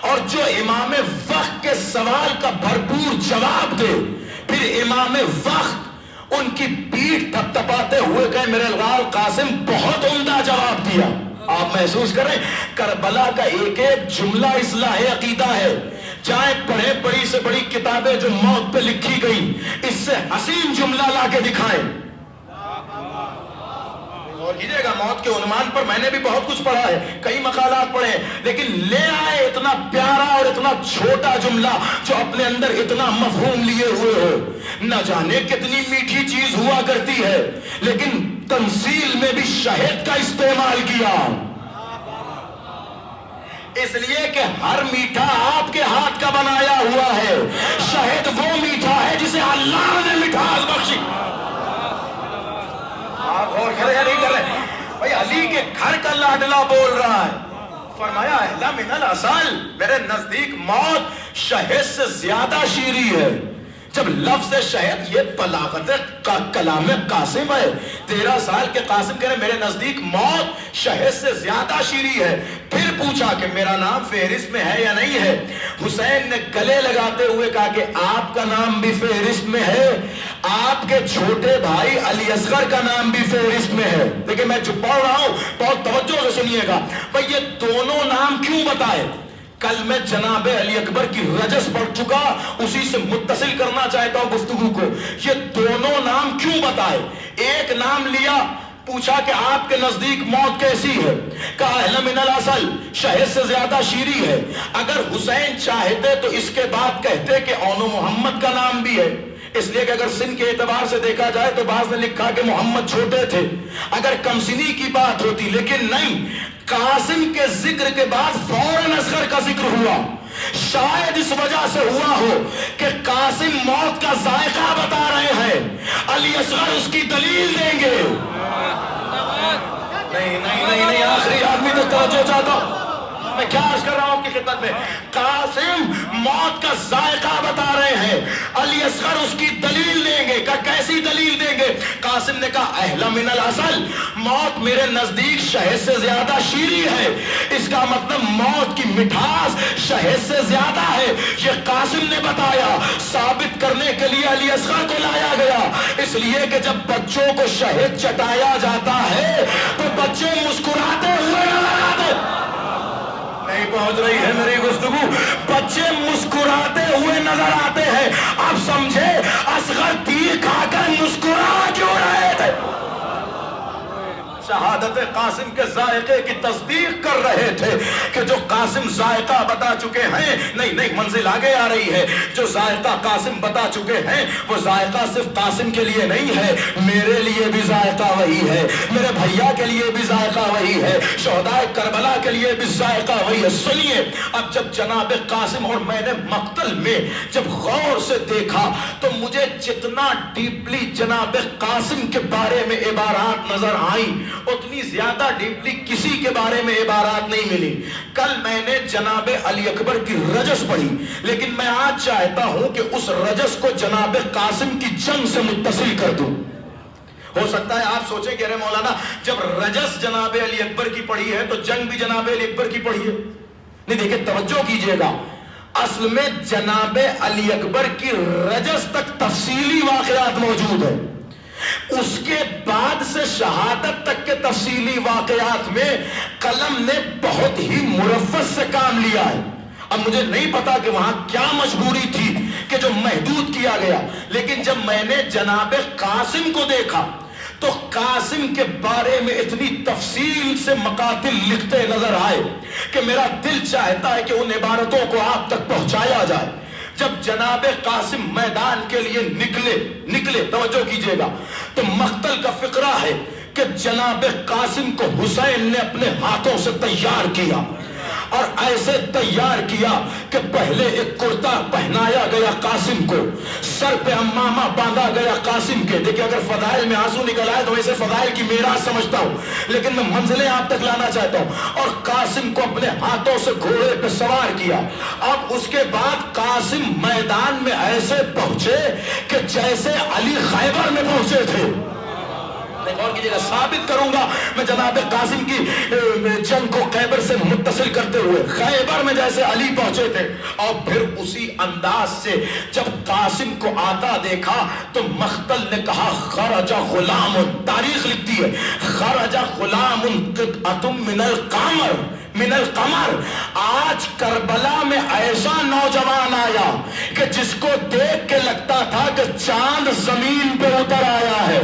اور جو امام وقت کے سوال کا بھرپور جواب دے، پھر امام وقت ان کی پیٹھ تھپ تھپاتے ہوئے کہے میرے الغار قاسم بہت عمدہ جواب دیا۔ آپ محسوس کریں کربلا کا ایک ایک جملہ اصلاح عقیدہ ہے۔ جائیں پڑھیں بڑی سے بڑی کتابیں جو موت پہ لکھی گئی، اس سے حسین جملہ لا کے دکھائیں۔ اور کیجیے گا، موت کے عنوان پر میں نے بھی بہت کچھ پڑھا ہے، کئی مقالات پڑھے ہیں، لیکن لے آئے اتنا پیارا اور اتنا چھوٹا جملہ جو اپنے اندر اتنا مفہوم لیے ہوئے ہو. نہ جانے کتنی میٹھی چیز ہوا کرتی ہے، لیکن تمثیل میں بھی شہد کا استعمال کیا، اس لیے کہ ہر میٹھا آپ کے ہاتھ کا بنایا ہوا ہے. شہد وہ میٹھا ہے جسے اللہ نے مٹھاس بخشی. آپ غور کریں یا نہیں کر رہے؟ بھائی علی کے گھر کا لاڈلا بول رہا ہے، فرمایا اہلا من العسل، میرے نزدیک موت شہد سے زیادہ شیریں ہے. جب لفظ شہد، یہ بلاغت کا کلام قاسم ہے. 13 سال کے قاسم کہہ رہے میرے نزدیک موت شہد سے زیادہ شیریں ہے. پھر پوچھا کہ میرا نام فہرست میں ہے یا نہیں ہے. حسین نے گلے لگاتے ہوئے کہا کہ آپ کا نام بھی فہرست میں ہے، آپ کے چھوٹے بھائی علی اصغر کا نام بھی فہرست میں ہے. لیکن میں جو پڑھ رہا ہوں بہت توجہ سے سنیے گا. بھائی یہ دونوں نام کیوں بتائے؟ کل میں جناب علی اکبر کی رجس پڑھ چکا، اسی سے متصل کرنا چاہتا ہوں گفتگو کو. یہ دونوں نام کیوں بتائے؟ ایک نام لیا، پوچھا کہ آپ کے نزدیک موت کیسی ہے، کہا اہلا من العسل، شہد سے زیادہ شیریں ہے. اگر حسین چاہتے تو اس کے بعد کہتے کہ اون محمد کا نام بھی ہے، اس لیے کہ اگر سن کے اعتبار سے دیکھا جائے تو بعض نے لکھا کہ محمد چھوٹے تھے، اگر کم سنی کی بات ہوتی. لیکن نہیں، قاسم کے ذکر کے بعد فوراً اصغر کا ذکر ہوا. شاید اس وجہ سے ہوا ہو کہ قاسم موت کا ذائقہ بتا رہے ہیں، علی اصغر اس کی دلیل دیں گے. نہیں آخری آدمی تو توجہ چاہتا ہوں، میں کیا عرض کر رہا ہوں آپ کی خدمت میں. قاسم موت کا ذائقہ بتا رہے ہیں، علی اصغر اس کی دلیل دیں گے. کہ کیسی دلیل دیں گے؟ قاسم نے کہا اہلا من العسل، موت میرے نزدیک شہد سے زیادہ شیریں ہے. اس کا مطلب موت کی مٹھاس شہد سے زیادہ ہے. یہ قاسم نے بتایا. ثابت کرنے کے لیے علی اصغر کو لایا گیا، اس لیے کہ جب بچوں کو شہد چٹایا جاتا ہے تو بچے مسکراتے ہوئے نظر آتے. نہیں پہنچ رہی ہے میری گفتگو؟ بچے مسکراتے ہوئے نظر آتے ہیں. آپ سمجھے اصغر تیر کھا کر مسکرا کیوں رہے تھے؟ شہادت قاسم کے ذائقے کی تصدیق کر رہے تھے کہ جو قاسم ذائقہ بتا چکے ہیں، نہیں منزل آگے آ رہی ہے، جو ذائقہ قاسم بتا چکے ہیں وہ ذائقہ صرف قاسم کے لیے نہیں ہے، میرے لیے بھی ذائقہ وہی ہے، میرے بھیا کے لیے بھی ذائقہ وہی ہے، شہدائے کربلا کے لیے بھی ذائقہ وہی ہے. سنیے، اب جب جناب قاسم، اور میں نے مقتل میں جب غور سے دیکھا تو مجھے جتنا ڈیپلی جناب قاسم کے بارے میں عبارات نظر آئیں اتنی زیادہ ڈیپلی کسی کے بارے میں عبارات نہیں ملی. کل میں نے جناب علی اکبر کی رجس پڑھی، لیکن میں آج چاہتا ہوں کہ اس رجس کو جناب قاسم کی جنگ سے متصل کر دوں. ہو سکتا ہے آپ سوچیں کہ ارے مولانا جب رجس جناب علی اکبر کی پڑھی ہے تو جنگ بھی جناب علی اکبر کی پڑھی ہے. نہیں، دیکھیں توجہ کیجئے گا، اصل میں جناب علی اکبر کی رجس تک تفصیلی واقعات موجود ہیں، اس کے بعد سے شہادت تک کے تفصیلی واقعات میں قلم نے بہت ہی مرفس سے کام لیا ہے. اب مجھے نہیں پتا کہ وہاں کیا مجبوری تھی کہ جو محدود کیا گیا، لیکن جب میں نے جناب قاسم کو دیکھا تو قاسم کے بارے میں اتنی تفصیل سے مقاتل لکھتے نظر آئے کہ میرا دل چاہتا ہے کہ ان عبارتوں کو آپ تک پہنچایا جائے. جب جناب قاسم میدان کے لیے نکلے توجہ کیجئے گا تو مقتل کا فقرہ ہے کہ جناب قاسم کو حسین نے اپنے ہاتھوں سے تیار کیا، اور ایسے تیار کیا کہ پہلے ایک کرتا پہنایا گیا قاسم کو، سر پہ امامہ باندھا گیا قاسم کے. دیکھیں اگر فضائل میں آنسو نکل آئے تو ویسے فضائل کی میراث سمجھتا ہوں، لیکن میں منزلیں آپ تک لانا چاہتا ہوں. اور قاسم کو اپنے ہاتھوں سے گھوڑے پہ سوار کیا. اب اس کے بعد قاسم میدان میں ایسے پہنچے کہ جیسے علی خیبر میں پہنچے تھے. غور کیجیے گا، ثابت کروں گا میں جناب قاسم کی جنگ کو خیبر سے متصل کرتے ہوئے. خیبر میں جیسے علی پہنچے تھے، اور پھر اسی انداز سے جب قاسم کو آتا دیکھا تو مقتل نے کہا خرج غلام، تاریخ لکھتی ہے خرج غلام قطعۃ من القمر. آج کربلا میں ایسا نوجوان آیا کہ جس کو دیکھ کے لگتا تھا کہ چاند زمین پہ اتر آیا ہے.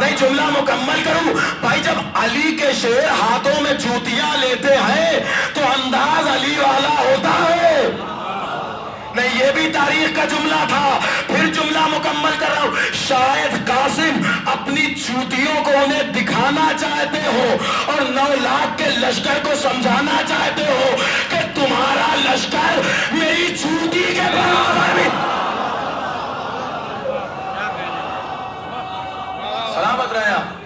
نہیں جملہ مکمل کروں بھائی. جب علی کے شیر ہاتھوں میں جوتیاں لیتے ہیں تو انداز علی والا ہوتا ہے. نہیں یہ بھی تاریخ کا جملہ تھا. پھر جملہ مکمل کر رہا ہوں. شاید قاسم اپنی جوتیوں کو انہیں دکھانا چاہتے ہو اور 9 لاکھ کے لشکر کو سمجھانا چاہتے ہو کہ تمہارا لشکر میری جوتی کے برابر بھی. سلامت رہے آپ.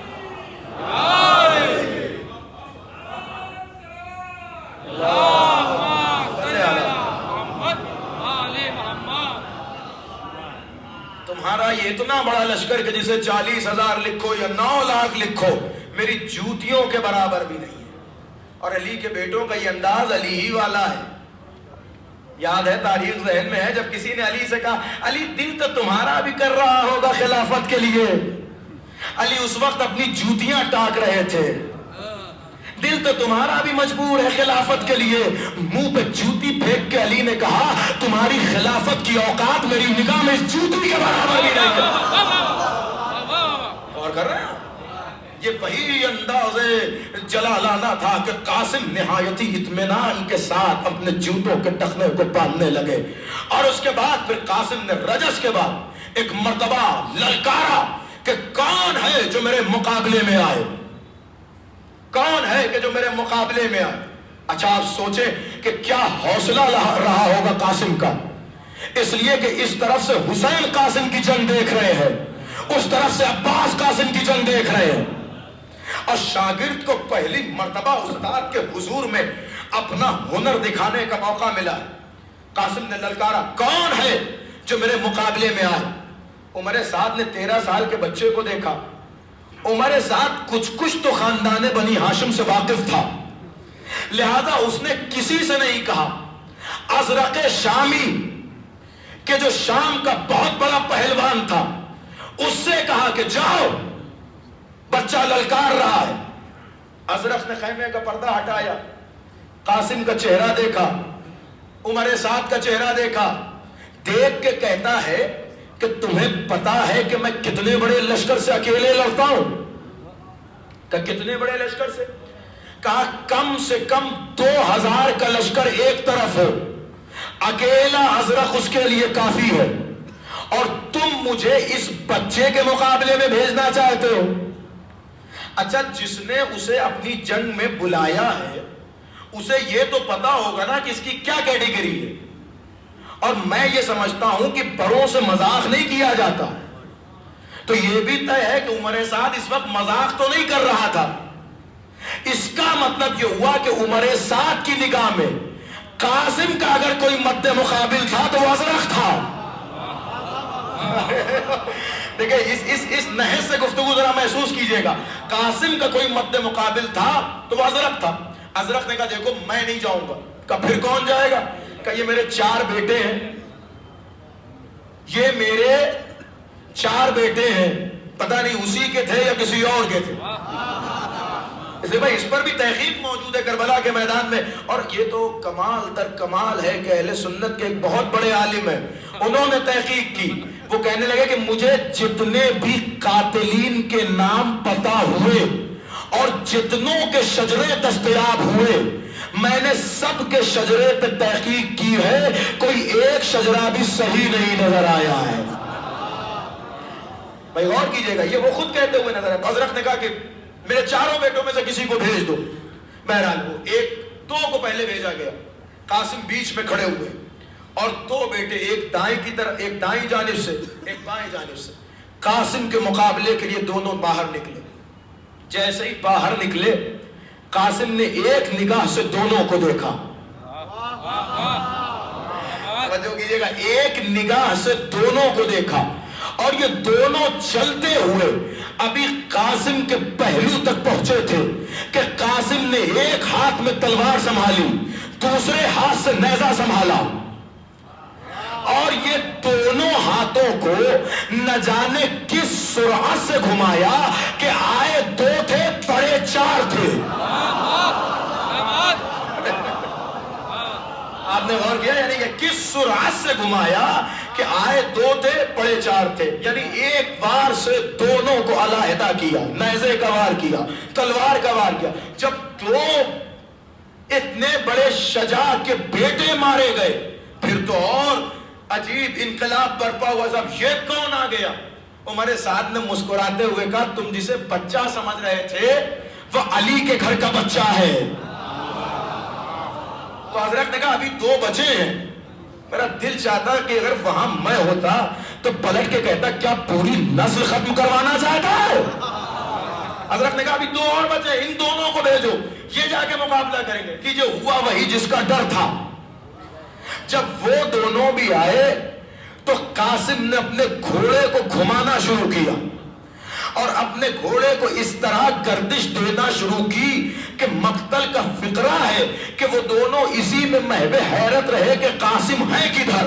تمہارا یہ اتنا بڑا لشکر کہ جسے 40,000 لکھو یا 9 لاکھ لکھو میری جوتیوں کے برابر بھی نہیں ہے. اور علی کے بیٹوں کا یہ انداز علی ہی والا ہے. یاد ہے تاریخ ذہن میں ہے جب کسی نے علی سے کہا علی دل تو تمہارا بھی کر رہا ہوگا خلافت کے لیے. علی اس وقت اپنی جوتیاں ٹاک رہے تھے. دل تو تمہارا بھی مجبور ہے خلافت کے لیے. منہ پہ جوتی پھینک کے علی نے کہا تمہاری خلافت کی اوقات میری نگاہ میں اس جوتی کے برابر بھی نہیں ہے. اور کر رہے ہیں یہ وہی انداز جلالانہ تھا کہ قاسم نہایتی اطمینان کے ساتھ اپنے جوتوں کے ٹخنے کو باندھنے لگے. اور اس کے بعد پھر قاسم نے رجس کے بعد ایک مرتبہ للکارا کہ کون ہے جو میرے مقابلے میں آئے, کون ہے کہ جو میرے مقابلے میں آئے. اچھا آپ سوچیں کہ کیا حوصلہ رہا ہوگا قاسم کا. اس لیے کہ اس طرف سے حسین قاسم کی جنگ دیکھ رہے ہیں, اس طرف سے عباس قاسم کی جنگ دیکھ رہے ہیں. اور شاگرد کو پہلی مرتبہ استاد کے حضور میں اپنا ہنر دکھانے کا موقع ملا. قاسم نے للکارا کون ہے جو میرے مقابلے میں آئے. عمر سعد نے 13 سال کے بچے کو دیکھا. عمر سعد کچھ تو خاندان بنی ہاشم سے واقف تھا, لہذا اس نے کسی سے نہیں کہا. ازرق شامی کہ جو شام کا بہت بڑا پہلوان تھا اس سے کہا کہ جاؤ بچہ للکار رہا ہے. ازرق نے خیمے کا پردہ ہٹایا, قاسم کا چہرہ دیکھا, عمر سعد کا چہرہ دیکھا, دیکھ کے کہتا ہے کہ تمہیں پتا ہے کہ میں کتنے بڑے لشکر سے اکیلے لڑتا ہوں. کہ کتنے بڑے لشکر سے؟ کہا کم سے کم 2000 کا لشکر ایک طرف ہو, اکیلا ازرق اس کے لیے کافی ہے, اور تم مجھے اس بچے کے مقابلے میں بھیجنا چاہتے ہو. اچھا جس نے اسے اپنی جنگ میں بلایا ہے اسے یہ تو پتا ہوگا نا کہ اس کی کیا کیٹیگری ہے. اور میں یہ سمجھتا ہوں کہ بڑوں سے مذاق نہیں کیا جاتا. تو یہ بھی طے ہے کہ عمر سعد اس وقت مذاق تو نہیں کر رہا تھا. اس کا مطلب یہ ہوا کہ عمر سعد کی نگاہ میں قاسم کا اگر کوئی مد مقابل تھا تو وہ ازرق تھا. دیکھیں اس نحس سے گفتگو ذرا محسوس کیجئے گا. قاسم کا کوئی مد مقابل تھا تو وہ ازرق تھا. ازرق نے کہا دیکھو میں نہیں جاؤں گا. کہا پھر کون جائے گا؟ کہ یہ میرے 4 بیٹے ہیں, یہ میرے 4 بیٹے ہیں, پتہ نہیں اسی کے تھے یا کسی اور کے تھے. اس لیے بھائی اس پر بھی تحقیق موجود ہے کربلا کے میدان میں. اور یہ تو کمال در کمال ہے کہ اہل سنت کے ایک بہت بڑے عالم ہیں, انہوں نے تحقیق کی. وہ کہنے لگے کہ مجھے جتنے بھی قاتلین کے نام پتا ہوئے اور جتنوں کے شجرے دستیاب ہوئے میں نے سب کے شجرے پہ تحقیق کی ہے, کوئی ایک شجرہ بھی صحیح نہیں نظر آیا ہے. بھائی غور کیجئے گا, یہ وہ خود کہتے ہوئے نظر آئے. ازرق نے کہا کہ میرے 4 بیٹوں میں سے کسی کو بھیج دو. بہرحال وہ 2 کو پہلے بھیجا گیا. قاسم بیچ میں کھڑے ہوئے اور 2 بیٹے ایک دائیں کی طرف, ایک دائیں جانب سے ایک بائیں جانب سے قاسم کے مقابلے کے لیے دونوں باہر نکلے. جیسے ہی باہر نکلے قاسم نے ایک نگاہ سے دونوں کو دیکھا. توجہ کیجئے گا, ایک نگاہ سے دونوں کو دیکھا اور یہ دونوں چلتے ہوئے ابھی قاسم کے پہلو تک پہنچے تھے کہ قاسم نے ایک ہاتھ میں تلوار سنبھالی, دوسرے ہاتھ سے نیزہ سنبھالا, اور یہ دونوں ہاتھوں کو نہ جانے کس سرعت سے گھمایا کہ آئے 2 تھے پڑے 4 تھے. آپ نے غور کیا, یعنی کہ کس سرعت سے گھمایا کہ آئے دو تھے پڑے چار تھے، یعنی ایک وار سے دونوں کو علیحدہ کیا، نیزے کا وار کیا، تلوار کا وار کیا۔ جب دو اتنے بڑے شجاع کے بیٹے مارے گئے، پھر تو اور عجیب انقلاب برپا ہوا۔ صاحب یہ کون آ گیا؟ عمر سعد نے مسکراتے ہوئے کہا تم جسے بچہ سمجھ رہے تھے وہ علی کے گھر کا بچہ ہے۔ تو حضرت نے کہا ابھی دو بچے ہیں، میرا دل چاہتا کہ اگر وہاں میں ہوتا تو پلٹ کے کہتا کیا پوری نسل ختم کروانا چاہتا ہے؟ حضرت نے کہا ابھی دو اور بچے، ان دونوں کو بھیجو، یہ جا کے مقابلہ کریں گے۔ کہ جو ہوا وہی جس کا ڈر تھا۔ جب وہ دونوں بھی آئے تو قاسم نے اپنے گھوڑے کو گھمانا شروع کیا اور اپنے گھوڑے کو اس طرح گردش دینا شروع کی کہ مقتل کا فقرہ ہے کہ وہ دونوں اسی میں محو حیرت رہے کہ قاسم ہے کدھر،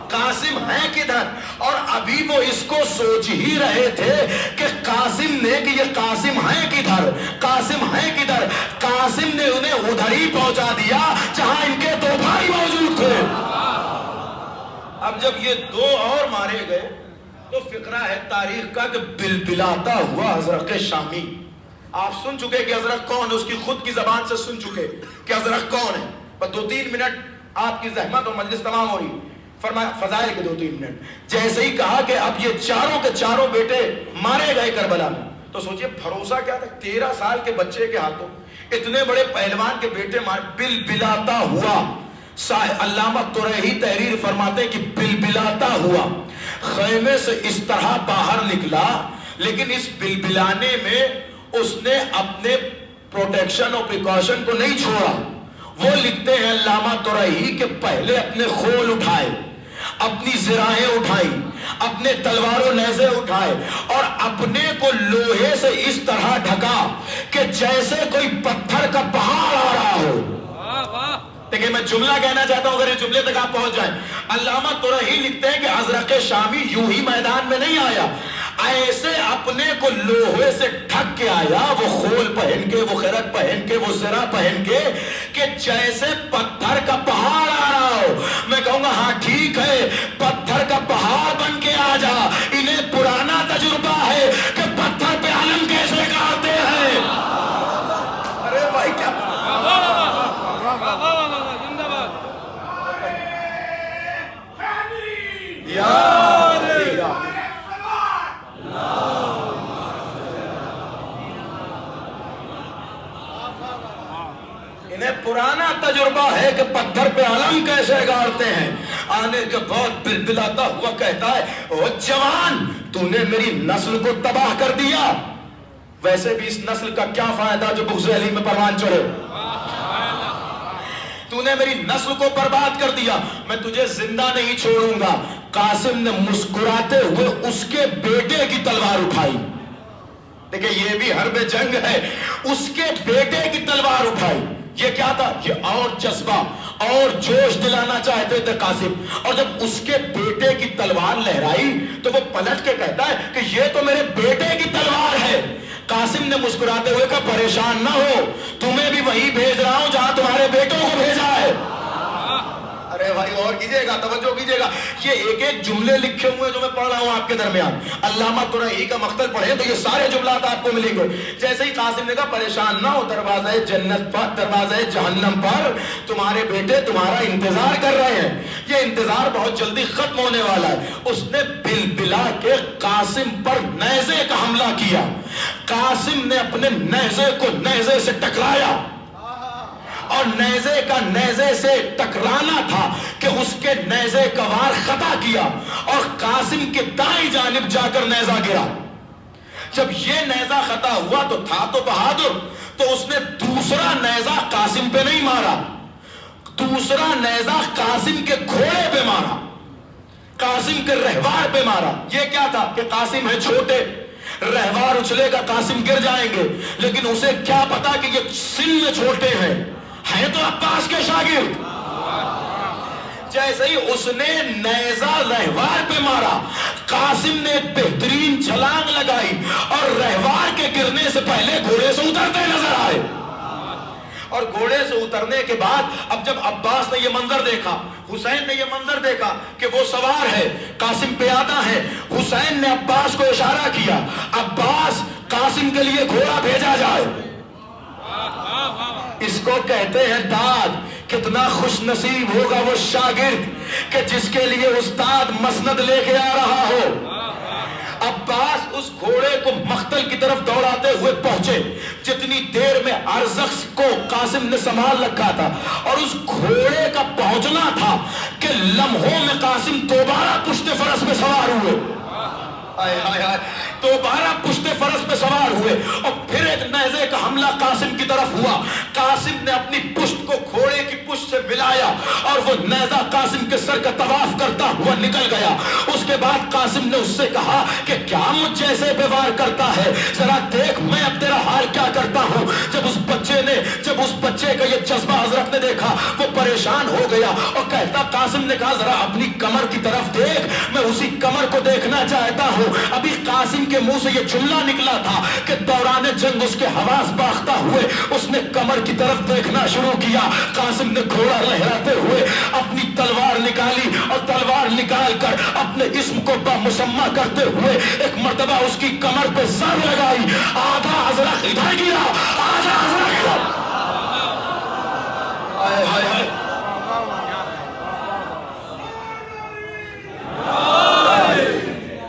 قاسم ہے کدھر۔ اور ابھی وہ اس کو سوچ ہی رہے تھے کہ قاسم نے کہ یہ قاسم ہے کدھر، قاسم ہے کدھر۔ قاسم نے انہیں ادھر ہی پہنچا دیا جہاں ان کے دو بھائی موجود تھے۔ اب جب یہ دو اور مارے گئے تو فقرہ ہے تاریخ کا کہ بلبلاتا ہوا حضرت شامی۔ آپ سن چکے کہ حضرت کون ہے، اس کی خود کی زبان سے سن چکے کہ حضرت کون ہے۔ بس 2-3 منٹ آپ کی زحمت اور مجلس تمام ہو رہی، فرمایا فضائل کے 2-3 منٹ۔ جیسے ہی کہا کہ اب یہ چاروں کے چاروں بیٹے مارے گئے کربلا میں، تو سوچئے بھروسہ کیا تھا، 13 سال کے بچے کے ہاتھوں اتنے بڑے پہلوان کے بیٹے مارے۔ بلبلاتا ہوا، علامہ طریحی تحریر فرماتے ہیں کہ بلبلاتا ہوا خیمے سے اس طرح باہر نکلا، لیکن اس بلبلانے میں اس نے اپنے پروٹیکشن اور پریکاشن کو نہیں چھوڑا۔ وہ لکھتے ہیں علامہ طریحی کہ پہلے اپنے خول اٹھائے، اپنی زرائیں اٹھائی، اپنے تلوار و نیزے اٹھائے اور اپنے کو لوہے سے اس طرح ڈھکا کہ جیسے کوئی پتھر کا پہاڑ آ رہا ہو۔ دیکھیں میں جملہ کہنا چاہتا ہوں، اگر یہ جملے تک آپ پہنچ جائیں۔ علامہ طریحی لکھتے ہیں کہ حضرت شامی یوں ہی میدان میں نہیں آیا، ایسے اپنے کو لوہے سے ڈھک کے آیا، وہ خول پہن کے، وہ خرق پہن کے، وہ زرہ پہن کے، کہ جیسے پتھر کا پہاڑ آ رہا ہو۔ میں کہوں گا ہاں ٹھیک ہے، پتھر کا پہاڑ بن کے آ جا، انہیں پرانا تجربہ ہے کہ پتھر پہ علم کیسے گاڑتے ہیں۔ ارے بھائی کیا انہیں پرانا تجربہ ہے کہ پتھر پہ علم کیسے گاڑتے ہیں۔ آنے کے بعد بلبلاتا ہوا کہتا ہے او جوان، تو نے میری نسل کو تباہ کر دیا، ویسے بھی اس نسل کا کیا فائدہ جو بغض علی میں پروان چڑھے، تو نے میری نسل کو برباد کر دیا، میں تجھے زندہ نہیں چھوڑوں گا۔ قاسم نے مسکراتے ہوئے اس کے بیٹے کی تلوار اٹھائی۔ دیکھیں یہ بھی حرب جنگ ہے، اس کے بیٹے کی تلوار اٹھائی۔ یہ کیا تھا؟ یہ اور جذبہ اور جوش دلانا چاہتے تھے قاسم۔ اور جب اس کے بیٹے کی تلوار لہرائی تو وہ پلٹ کے کہتا ہے کہ یہ تو میرے بیٹے کی تلوار ہے۔ قاسم نے مسکراتے ہوئے کہا پریشان نہ ہو، تمہیں بھی وہی بھیج رہا ہوں جہاں تمہارے بیٹوں کو بھیجا ہے۔ ارے بھائی اور کیجئے گا، توجہ کیجئے گا، یہ ایک ایک جملے لکھے ہوئے جو میں پڑھ رہا ہوں آپ کے درمیان، علامہ طریحی کا مقتل پڑھیں تو یہ سارے جملات آپ کو ملیں گے۔ جیسے ہی قاسم نے کہا پریشان نہ ہو، دروازہ جنت پر، دروازہ جہنم پر تمہارے بیٹے تمہارا انتظار کر رہے ہیں، یہ انتظار بہت جلدی ختم ہونے والا ہے۔ اس نے بلبلا کے قاسم پر نیزے کا حملہ کیا۔ قاسم نے اپنے نیزے کو نیزے سے ٹکرایا، اور نیزے کا نیزے سے ٹکرانا تھا کہ اس کے نیزے کا وار خطا کیا اور قاسم کے دائیں جانب جا کر نیزہ گرا۔ جب یہ نیزہ خطا ہوا تو تھا تو بہادر، تو اس نے دوسرا نیزہ قاسم پہ نہیں مارا، دوسرا نیزہ قاسم کے گھوڑے پہ مارا، قاسم کے رہوار پہ مارا۔ یہ کیا تھا کہ قاسم ہے چھوٹے، رہوار اچھلے گا قاسم گر جائیں گے، لیکن اسے کیا پتا کہ یہ سن میں چھوٹے ہیں تو عباس کے شاگرد۔ جیسے ہی اس نے نیزہ رہوار پہ مارا، قاسم نے ایک بہترین چھلانگ لگائی اور رہوار کے گرنے سے پہلے گھوڑے سے اترتے نظر آئے، اور گھوڑے سے اترنے کے بعد اب جب عباس نے یہ منظر دیکھا، حسین نے یہ منظر دیکھا کہ وہ سوار ہے، قاسم پیادہ ہے، حسین نے عباس کو اشارہ کیا، عباس قاسم کے لیے گھوڑا بھیجا جائے۔ اس کو کہتے ہیں داد۔ کتنا خوش نصیب ہوگا وہ شاگرد کہ جس کے لیے استاد مسند لے کے آ رہا ہو۔ عباس اس گھوڑے کو مقتل کی طرف دوڑاتے ہوئے پہنچے، جتنی دیر میں ارزخ کو قاسم نے سنبھال رکھا تھا، اور اس گھوڑے کا پہنچنا تھا کہ لمحوں میں قاسم دوبارہ پشت فرس پہ سوار ہوئے، دوبارہ پشت فرس پہ سوار ہوئے، اور پھر ایک نیزے کا حملہ قاسم کی طرف ہوا۔ قاسم نے اپنی پشت کو گھوڑے کی پشت سے ملایا اور وہ نیزہ قاسم کے سر کا طواف کرتا ہوا نکل گیا۔ اس کے بعد قاسم نے اس سے کہا کہ کیا مجھ جیسے پہ وار کرتا ہے، ذرا دیکھ میں اب تیرا حال کیا کرتا ہوں۔ جب اس بچے کا یہ جذبہ حضرت نے دیکھا، وہ پریشان ہو گیا اور کہتا، قاسم نے کہا ذرا اپنی کمر کی طرف دیکھ، میں اسی کمر کو دیکھنا چاہتا ہوں۔ ابھی قاسم کے منہ سے یہ جملہ نکلا تھا کہ دوران جنگ اس کے حواس باختہ ہوئے اس نے کمر کی طرف دیکھنا شروع کیا۔ قاسم نے گھوڑا لہراتے ہوئے اپنی تلوار نکالی اور تلوار نکال کر اپنے اسم کو بامسمہ کرتے ہوئے ایک مرتبہ اس کی کمر پہ زر لگائی، آدھا ازرق ادھر گرا، آدھا ازرق ادھر۔ آئے ہائے ہائے،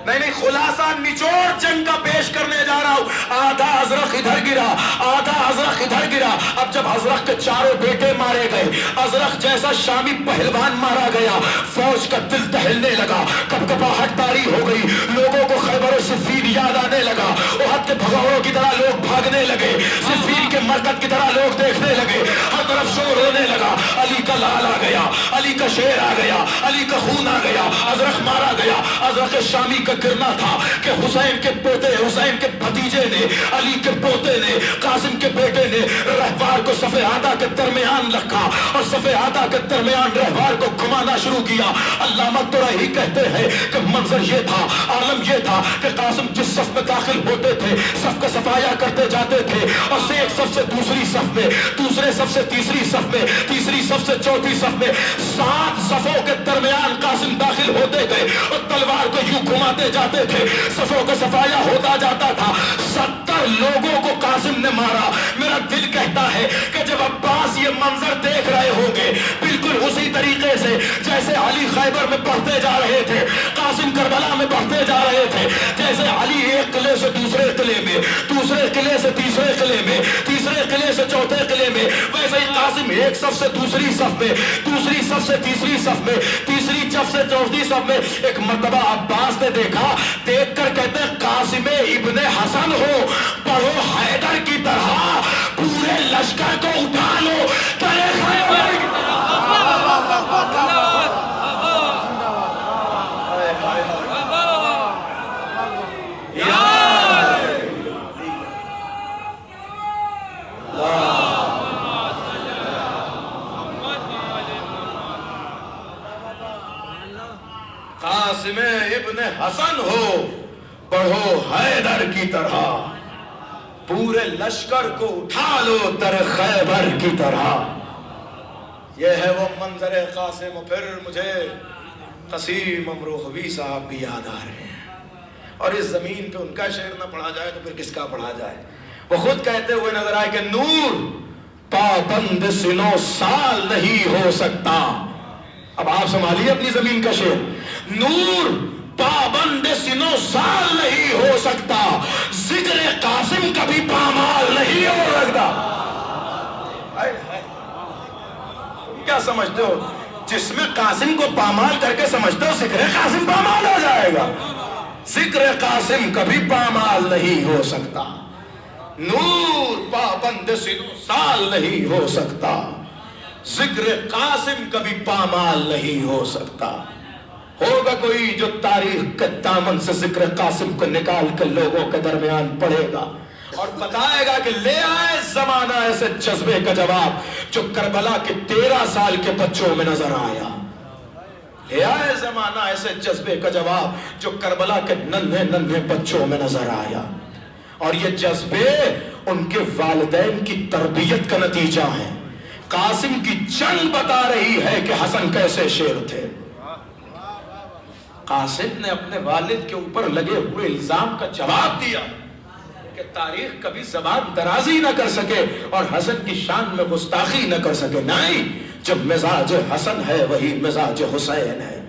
نہیں خلاصہ نچوڑ جنگ کا پیش کرنے جا رہا ہوں۔ آدھا ازرق ادھر گرا، آدھا ازرق ادھر گرا۔ اب جب ازرق کے چاروں بیٹے مارے گئے، ازرق جیسا شامی پہلوان مارا گیا، فوج کا دل دہلنے لگا، کپکپاہٹ طاری ہو گئی، لوگوں کو خیبر و صفین یاد آنے لگا، احد کے بھگوڑوں کی طرح لوگ بھاگنے لگے، صفین کے مرکز کی طرح لوگ دیکھنے لگے، ہر طرف شور ہونے لگا، علی کا لال آ گیا، علی کا شیر آ گیا، علی کا خون آ گیا، ازرق مارا گیا۔ ازرق شامی کا گرنا تھا کہ حسین کے پوتے، حسین کے بھتیجے نے، علی کے پوتے نے، قاسم کے بیٹے نے رہوار کو صف آدھا کے درمیان رکھا اور صف آدھا کے درمیان رہوار کو گھمانا شروع کیا۔ علامہ ترہی کہتے ہیں کہ منظر یہ تھا، عالم یہ تھا کہ قاسم جس صف میں داخل ہوتے تھے صف کا صفایا کرتے جاتے تھے، اور ایک صف سے دوسری صف میں، دوسرے صف سے تیسری صف میں، تیسری صف سے چوتھی صف میں، 7 صفوں کے درمیان قاسم داخل ہوتے گئے اور تلوار کو یوں گھماتے جاتے تھے، صفوں کا صفایا ہوتا جاتا تھا۔ 70 لوگوں کو قاسم نے مارا۔ میرا دل کہتا ہے کہ جب عباس یہ منظر دیکھ رہے ہوں گے، بالکل اسی طریقے سے جیسے علی خیبر میں بڑھتے جا رہے تھے، قاسم کربلا میں بڑھتے جا رہے تھے، جیسے علی ایک قلعے سے دوسرے قلعے میں، دوسرے قلعے سے تیسرے قلعے میں، تیسرے قلعے سے چوتھے قلعے میں، ویسے ہی قاسم ایک صف سے دوسری صف میں، دوسری صف سے تیسری صف میں، تیسری صف سے چوتھی صف میں۔ ایک مرتبہ عباس نے دیکھا، دیکھ کر کہتے ہیں قاسم ابن حسن ہو، پڑھو حیدر کی طرح، پورے لشکر کو اٹھا لو، کرے خیبر کی طرح۔ قاسم ابن حسن ہو، پڑھو حیدر کی طرح، پورے لشکر کو اٹھا لو در خیبر کی طرح۔ یہ ہے وہ منظر قاسم۔ پھر مجھے قسیم امروہوی صاحب بھی یاد آ رہے ہیں، اور اس زمین پہ ان کا شعر نہ پڑھا جائے تو پھر کس کا پڑھا جائے۔ وہ خود کہتے ہوئے نظر آئے کہ نور پابند سنو سال نہیں ہو سکتا۔ اب آپ سنبھالیے اپنی زمین کا شعر، نور پابند سنو سال نہیں ہو سکتا، ذکر قاسم کبھی پامال نہیں ہو سکتا۔ کیا سمجھتے ہو؟ جس میں قاسم کو پامال کر کے سمجھتے ہو ذکر قاسم پامال ہو جائے گا۔ ذکر قاسم کبھی پامال نہیں ہو سکتا، نور پابند سنو سال نہیں ہو سکتا، ذکر قاسم کبھی پامال نہیں ہو سکتا۔ ہوگا کوئی جو تاریخ کے دامن سے ذکر قاسم کو نکال کر لوگوں کے درمیان پڑھے گا اور بتائے گا کہ لے آئے زمانہ ایسے جذبے کا جواب جو کربلا کے 13 سال کے بچوں میں نظر آیا۔ لے آئے زمانہ ایسے جذبے کا جواب جو کربلا کے ننھے ننھے بچوں میں نظر آیا۔ اور یہ جذبے ان کے والدین کی تربیت کا نتیجہ ہے. قاسم کی جنگ بتا رہی ہے کہ حسن کیسے شیر تھے. قاسم نے اپنے والد کے اوپر لگے ہوئے الزام کا جواب دیا کہ تاریخ کبھی زبان درازی نہ کر سکے اور حسن کی شان میں گستاخی نہ کر سکے. نہیں، جو مزاج حسن ہے وہی مزاج حسین ہے.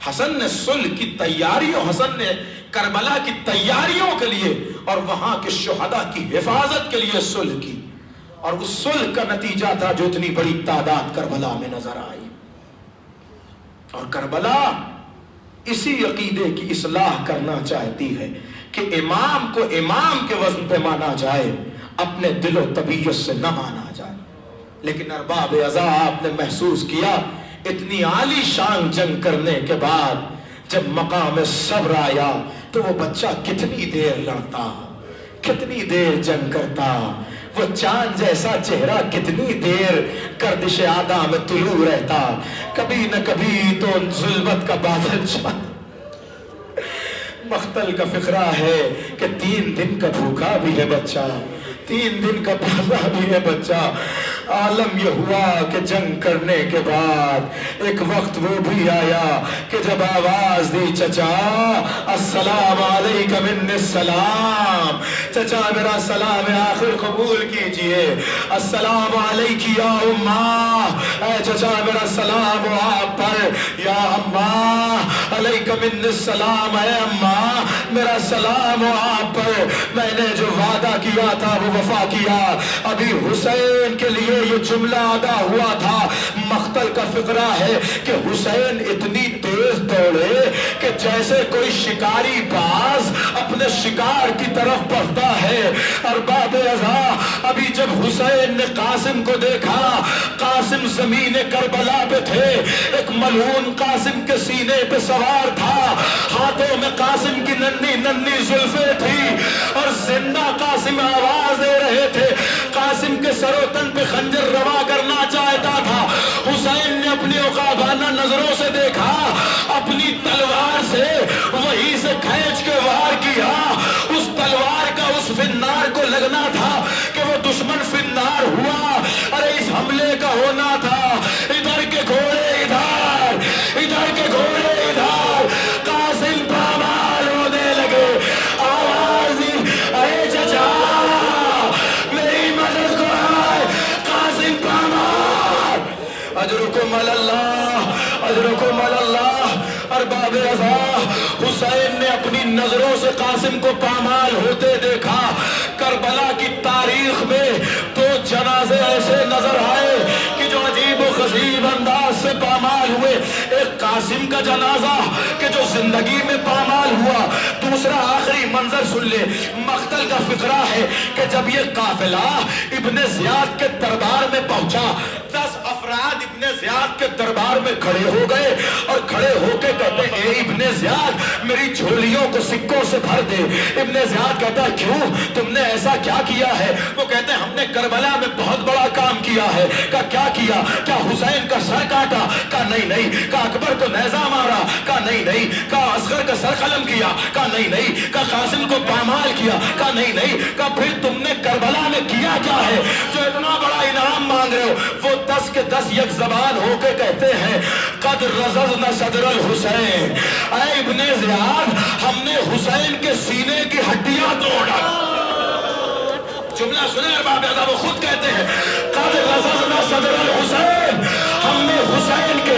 حسن نے صلح کی تیاریوں، حسن نے کربلا کی تیاریوں کے لیے اور وہاں کے شہداء کی حفاظت کے لیے صلح کی، اور اس صلح کا نتیجہ تھا جو اتنی بڑی تعداد کربلا میں نظر آئی. اور کربلا اسی عقیدے کی اصلاح کرنا چاہتی ہے کہ امام کو امام کے وزن پہ مانا جائے، اپنے دل و طبیعت سے نہ مانا جائے. لیکن ارباب عزا آپ نے محسوس کیا اتنی عالی شان جنگ کرنے کے بعد جب مقام صبر آیا تو وہ بچہ کتنی دیر لڑتا، کتنی دیر جنگ کرتا، وہ چاند جیسا چہرہ کتنی دیر گردش آدھا میں طلوع رہتا. کبھی نہ کبھی تو ظلمت کا بادل چھا. مختل کا فقرہ ہے کہ 3 دن کا بھوکا بھی ہے بچہ، 3 دن کا پیاسا بھی ہے بچہ. عالم یہ ہوا کہ جنگ کرنے کے بعد ایک وقت وہ بھی آیا کہ جب آواز دی چچا السلام علیکم من السلام، چچا میرا سلام آخر قبول کیجئے، السلام علیکی یا اماں، اے چچا میرا سلام ہو آپ پر، یا اماں علیکم من السلام، اے اماں میرا سلام ہو آپ پر، میں نے جو وعدہ کیا تھا وہ وفا کیا. ابھی حسین کے لیے یہ جملہ ادا ہوا تھا. مختل کا فقرہ ہے کہ حسین اتنی تیز دوڑے کہ جیسے کوئی شکاری باز اپنے شکار کی طرف بڑھتا ہے. ارباب عزا ابھی جب حسین نے قاسم کو دیکھا، قاسم زمین کربلا پہ تھے، ایک ملعون قاسم کے سینے پہ سوار تھا، ہاتھوں میں قاسم کی ننھی ننھی زلفیں تھی اور زندہ قاسم آواز دے رہے تھے. قاسم کے سر و تن پہ خنجر روا کرنا چاہتا تھا. حسین نے اپنی عقابانہ نظروں سے دیکھا، اپنی تلوار سے وہیں سے کھینچ کے وار کیا. اس تلوار کا اس فنار کو لگنا تھا کہ وہ دشمن فنار ہوا. ارے اس حملے کا ہونا تھا ادھر کے گھوڑے ادھر، ادھر کے گھوڑے ادھر. قاسم پامال ہونے لگے، آواز دی اے چچا میری مدد کو آئے. قاسم پامال، اجرکم اللہ، اجرکم اللہ. ارباب عزا حسین نے اپنی نظروں سے قاسم کو پامال ہوتے دیکھا. کربلا کی تاریخ میں 2 جنازے ایسے نظر آئے کہ جو عجیب و غریب انداز سے پامال ہوئے. ایک قاسم کا جنازہ کہ جو زندگی میں پامال ہوا، دوسرا آخری منظر سن لے. مختل کا فقرہ ہے کہ جب یہ قافلہ ابن زیاد کے دربار میں پہنچا، 10 افراد ابن زیاد کے دربار میں کھڑے ہو گئے اور کھڑے ہو کے کہتے ہیں اے ابن زیاد میری جھولیوں کو سکوں سے بھر دے. ابن زیاد کہتا ہے کیوں، تم نے ایسا کیا کیا ہے؟ وہ کہتے ہیں ہم نے کربلا میں بہت بڑا کام کیا ہے. کہا کیا کیا؟ کیا حسین کا سر کاٹا؟ کہا نہیں نہیں. کہا اکبر کو نیزہ مارا؟ کہا نہیں نہیں. کہا اصغر کا سر قلم کیا؟ کہا نہیں نہیں. کہا قاسم کو پامال کیا؟ کہا نہیں نہیں. کہا پھر تم نے کربلا میں کیا کیا ہے جو اتنا بڑا انعام مانگ رہے ہو؟ وہ 10 کے 10 یک زبان ہو کے کہتے ہیں قد رززنا صدر الحسین، اے ابن زیاد ہم نے حسین کے سینے کی ہڈیاں توڑ ڈالی. جملہ سنے ارباب عزا، وہ خود کہتے ہیں قد رززنا صدر الحسین، ہم نے حسین کے